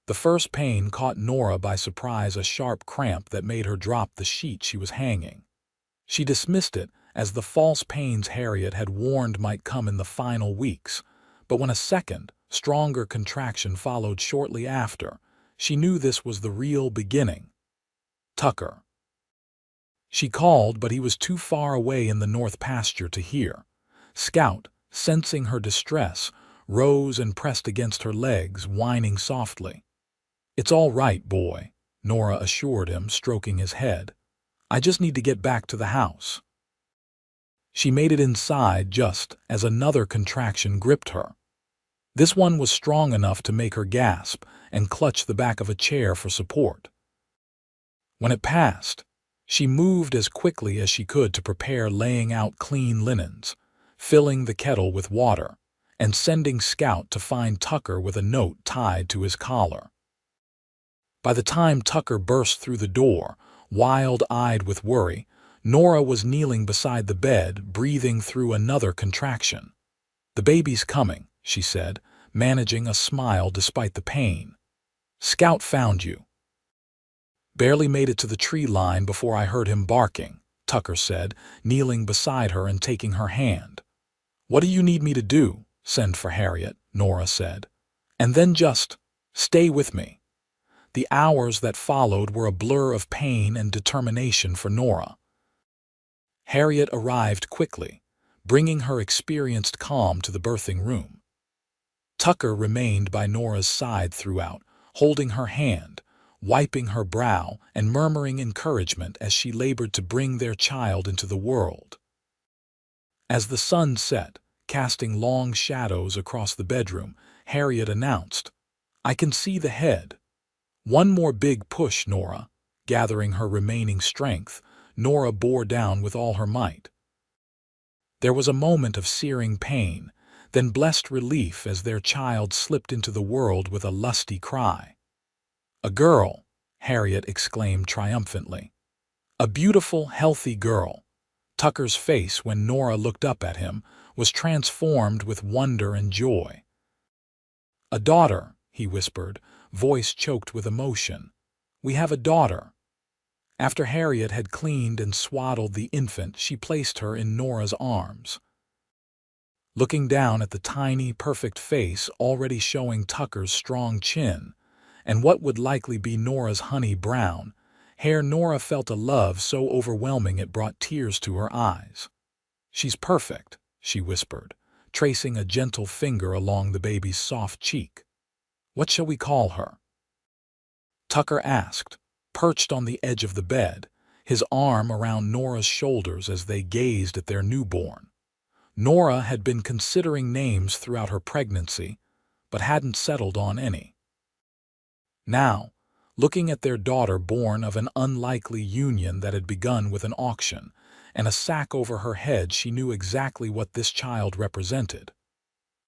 A: The first pain caught Nora by surprise, a sharp cramp that made her drop the sheet she was hanging. She dismissed it as the false pains Harriet had warned might come in the final weeks, but when a second, stronger contraction followed shortly after, she knew this was the real beginning. Tucker. She called, but he was too far away in the north pasture to hear. Scout, sensing her distress, rose and pressed against her legs, whining softly. "It's all right, boy," Nora assured him, stroking his head. "I just need to get back to the house." She made it inside just as another contraction gripped her. This one was strong enough to make her gasp and clutch the back of a chair for support. When it passed, she moved as quickly as she could to prepare, laying out clean linens, filling the kettle with water, and sending Scout to find Tucker with a note tied to his collar. By the time Tucker burst through the door, wild-eyed with worry, Nora was kneeling beside the bed, breathing through another contraction. "The baby's coming," she said, managing a smile despite the pain. "Scout found you." "Barely made it to the tree line before I heard him barking," Tucker said, kneeling beside her and taking her hand. "What do you need me to do?" "Send for Harriet," Nora said. "And then just stay with me." The hours that followed were a blur of pain and determination for Nora. Harriet arrived quickly, bringing her experienced calm to the birthing room. Tucker remained by Nora's side throughout, holding her hand, wiping her brow and murmuring encouragement as she labored to bring their child into the world. As the sun set, casting long shadows across the bedroom, Harriet announced, "I can see the head." "One more big push, Nora." Gathering her remaining strength, Nora bore down with all her might. There was a moment of searing pain, then blessed relief as their child slipped into the world with a lusty cry. "A girl," Harriet exclaimed triumphantly. "A beautiful, healthy girl." Tucker's face, when Nora looked up at him, was transformed with wonder and joy. "A daughter," he whispered, voice choked with emotion. "We have a daughter." After Harriet had cleaned and swaddled the infant, she placed her in Nora's arms. Looking down at the tiny, perfect face already showing Tucker's strong chin, and what would likely be Nora's honey brown hair, Nora felt a love so overwhelming it brought tears to her eyes. "She's perfect," she whispered, tracing a gentle finger along the baby's soft cheek. "What shall we call her?" Tucker asked, perched on the edge of the bed, his arm around Nora's shoulders as they gazed at their newborn. Nora had been considering names throughout her pregnancy, but hadn't settled on any. Now, looking at their daughter born of an unlikely union that had begun with an auction and a sack over her head, she knew exactly what this child represented.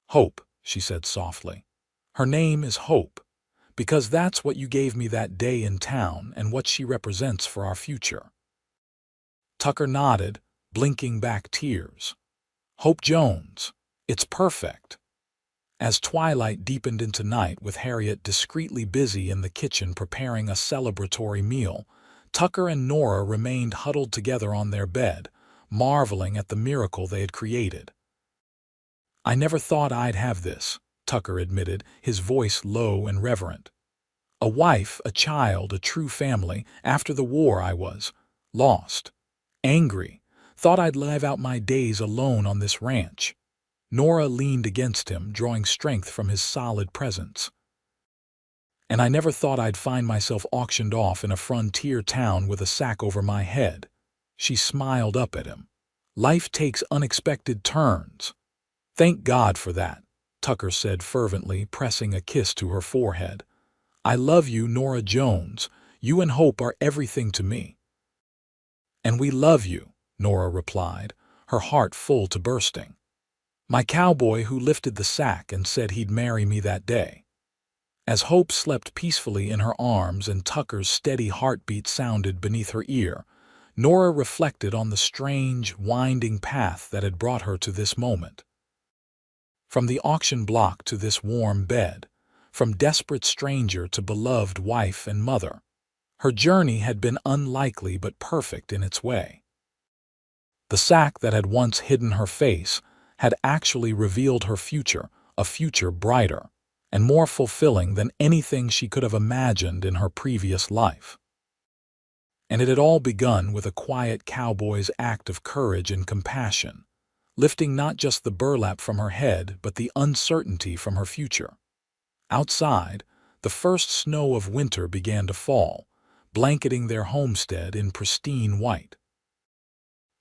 A: "Hope," she said softly. "Her name is Hope, because that's what you gave me that day in town and what she represents for our future." Tucker nodded, blinking back tears. "Hope Jones. It's perfect." As twilight deepened into night, with Harriet discreetly busy in the kitchen preparing a celebratory meal, Tucker and Nora remained huddled together on their bed, marveling at the miracle they had created. "I never thought I'd have this," Tucker admitted, his voice low and reverent. "A wife, a child, a true family. After the war I was lost, angry, thought I'd live out my days alone on this ranch." Nora leaned against him, drawing strength from his solid presence. "And I never thought I'd find myself auctioned off in a frontier town with a sack over my head." She smiled up at him. "Life takes unexpected turns." "Thank God for that," Tucker said fervently, pressing a kiss to her forehead. "I love you, Nora Jones. You and Hope are everything to me." "And we love you," Nora replied, her heart full to bursting. "My cowboy who lifted the sack and said he'd marry me that day." As Hope slept peacefully in her arms and Tucker's steady heartbeat sounded beneath her ear, Nora reflected on the strange, winding path that had brought her to this moment. From the auction block to this warm bed, from desperate stranger to beloved wife and mother, her journey had been unlikely but perfect in its way. The sack that had once hidden her face had actually revealed her future, a future brighter and more fulfilling than anything she could have imagined in her previous life. And it had all begun with a quiet cowboy's act of courage and compassion, lifting not just the burlap from her head but the uncertainty from her future. Outside, the first snow of winter began to fall, blanketing their homestead in pristine white.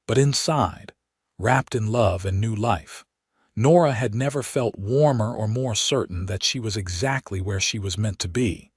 A: But inside, wrapped in love and new life, Nora had never felt warmer or more certain that she was exactly where she was meant to be.